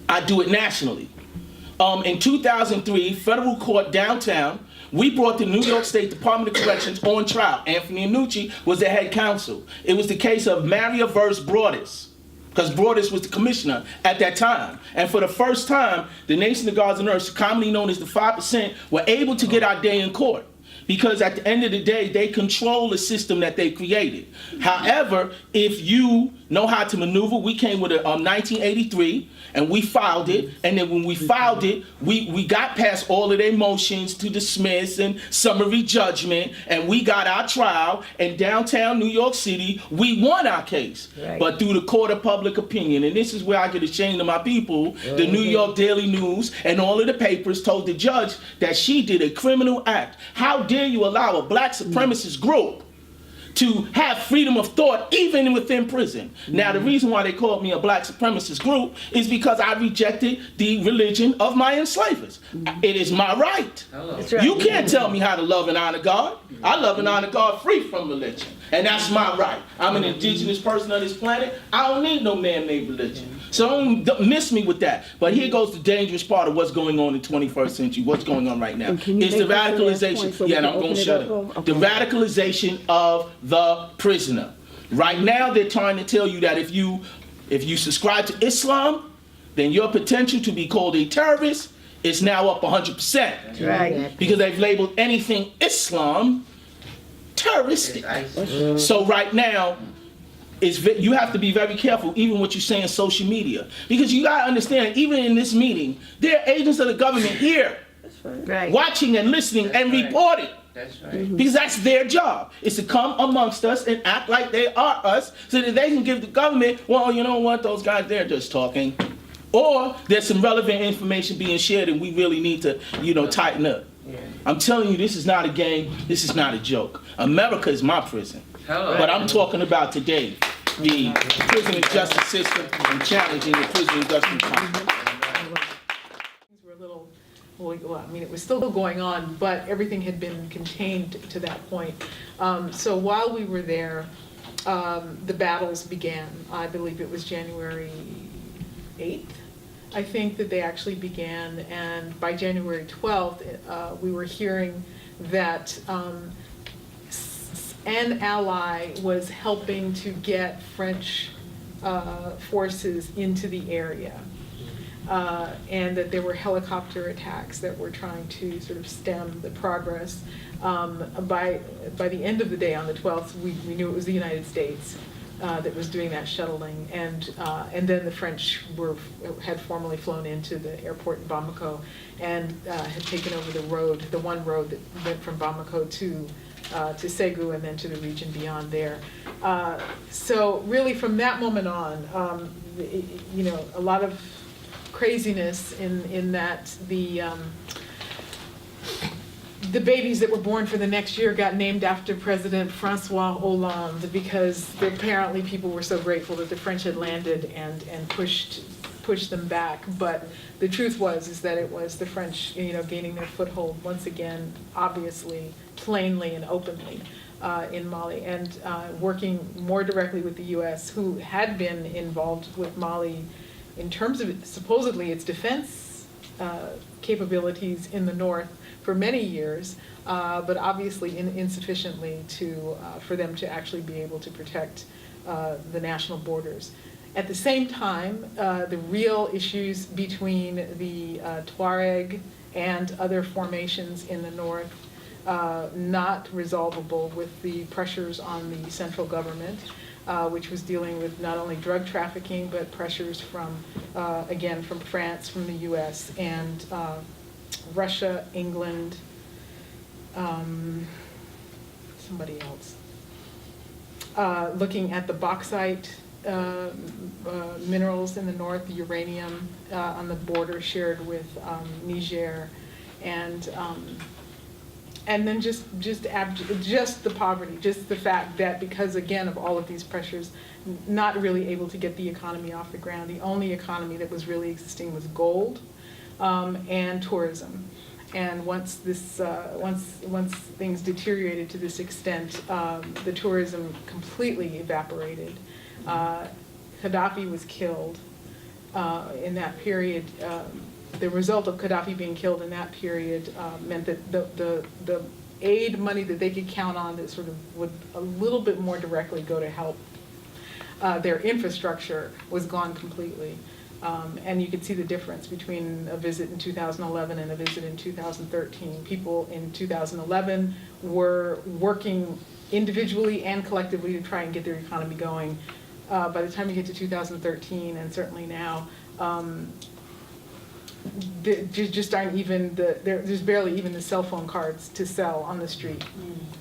I do it nationally. In 2003, federal court downtown, we brought the New York State Department of Corrections on trial. Anthony Annucci was the head counsel. It was the case of Maria versus Broadus, because Broadus was the commissioner at that time. And for the first time, the Nation of Gods and Earths, commonly known as the 5%, were able to get our day in court. Because at the end of the day, they control the system that they created. However, if you know how to maneuver, we came with a 1983, and we filed it, and then when we filed it, we got past all of their motions to dismiss and summary judgment, and we got our trial in downtown New York City. We won our case, but through the court of public opinion. And this is where I get ashamed of my people. The New York Daily News and all of the papers told the judge that she did a criminal act. How dare you allow a black supremacist group to have freedom of thought even within prison? Now, the reason why they called me a black supremacist group is because I rejected the religion of my enslavers. It is my right. You can't tell me how to love and honor God. I love and honor God free from religion, and that's my right. I'm an indigenous person on this planet. I don't need no man-made religion. So don't miss me with that. But here goes the dangerous part of what's going on in the 21st century, what's going on right now. It's the radicalization. So I'm going to shut up. Okay. The radicalization of the prisoner. Right now, they're trying to tell you that if you subscribe to Islam, then your potential to be called a terrorist is now up 100%. Right. Because they've labeled anything Islam terroristic. So right now, you have to be very careful, even what you say in social media. Because you got to understand, even in this meeting, there are agents of the government here watching and listening and reporting. That's right. Because that's their job, is to come amongst us and act like they are us, so that they can give the government, well, you know what, those guys, they're just talking. Or there's some relevant information being shared and we really need to, tighten up. I'm telling you, this is not a game, this is not a joke. America is my prison. But I'm talking about today, the prison and justice system and challenging the prison industrial complex. Things were a little, it was still going on, but everything had been contained to that point. So while we were there, the battles began. I believe it was January 8th. I think that they actually began, and by January 12th, we were hearing that an ally was helping to get French forces into the area, and that there were helicopter attacks that were trying to sort of stem the progress. By the end of the day on the 12th, we knew it was the United States that was doing that shuttling, and then the French had formally flown into the airport in Bamako and had taken over the one road that went from Bamako to Ségou and then to the region beyond there. So really, from that moment on, a lot of craziness in that the babies that were born for the next year got named after President Francois Hollande, because apparently people were so grateful that the French had landed and pushed them back. But the truth is that it was the French, gaining their foothold once again, obviously, plainly and openly in Mali, and working more directly with the U.S., who had been involved with Mali in terms of supposedly its defense capabilities in the north for many years, but obviously insufficiently for them to actually be able to protect the national borders. At the same time, the real issues between the Tuareg and other formations in the north, not resolvable with the pressures on the central government, which was dealing with not only drug trafficking, but pressures from France, from the US, and Russia, England, somebody else. Looking at the bauxite minerals in the north, the uranium on the border shared with Niger, and then just the poverty, just the fact that because, again, of all of these pressures, not really able to get the economy off the ground. The only economy that was really existing was gold and tourism. And once things deteriorated to this extent, the tourism completely evaporated. Gaddafi was killed in that period. The result of Gaddafi being killed in that period meant that the aid money that they could count on that sort of would a little bit more directly go to help their infrastructure was gone completely. And you could see the difference between a visit in 2011 and a visit in 2013. People in 2011 were working individually and collectively to try and get their economy going. By the time you get to 2013, and certainly now, just aren't even there's barely even the cell phone cards to sell on the street.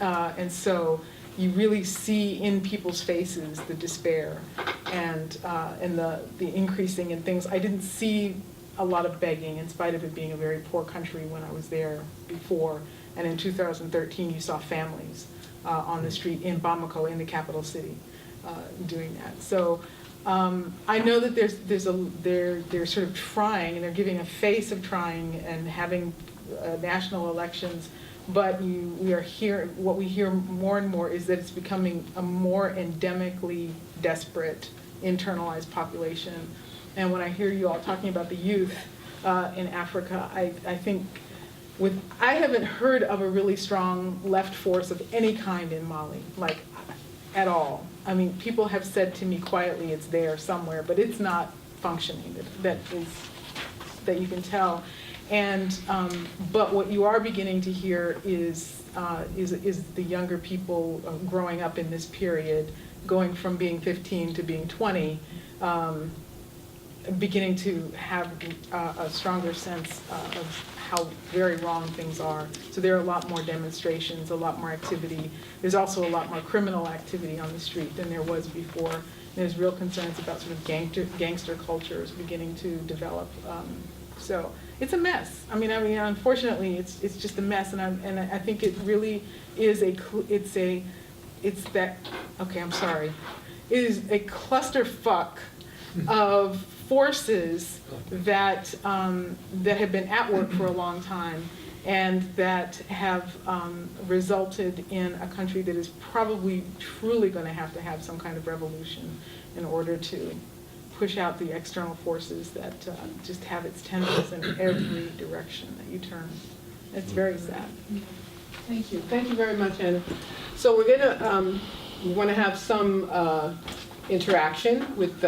And so you really see in people's faces the despair and the increasing in things. I didn't see a lot of begging, in spite of it being a very poor country when I was there before. And in 2013, you saw families on the street in Bamako, in the capital city, doing that. So I know that they're sort of trying, and they're giving a face of trying and having national elections. But what we hear more and more is that it's becoming a more endemically desperate, internalized population. And when I hear you all talking about the youth in Africa, I think I haven't heard of a really strong left force of any kind in Mali, like at all. I mean, people have said to me quietly it's there somewhere, but it's not functioning, that you can tell. And but what you are beginning to hear is the younger people growing up in this period, going from being 15 to being 20, beginning to have a stronger sense of how very wrong things are. So there are a lot more demonstrations, a lot more activity. There's also a lot more criminal activity on the street than there was before. There's real concerns about sort of gangster cultures beginning to develop. So it's a mess. I mean, unfortunately, it's just a mess, and I think it really is it is a clusterfuck of forces that have been at work for a long time, and that have resulted in a country that is probably truly going to have some kind of revolution in order to push out the external forces that just have its tentacles in every direction that you turn. It's very sad. Thank you. Thank you very much, Anna. So we want to have some interaction with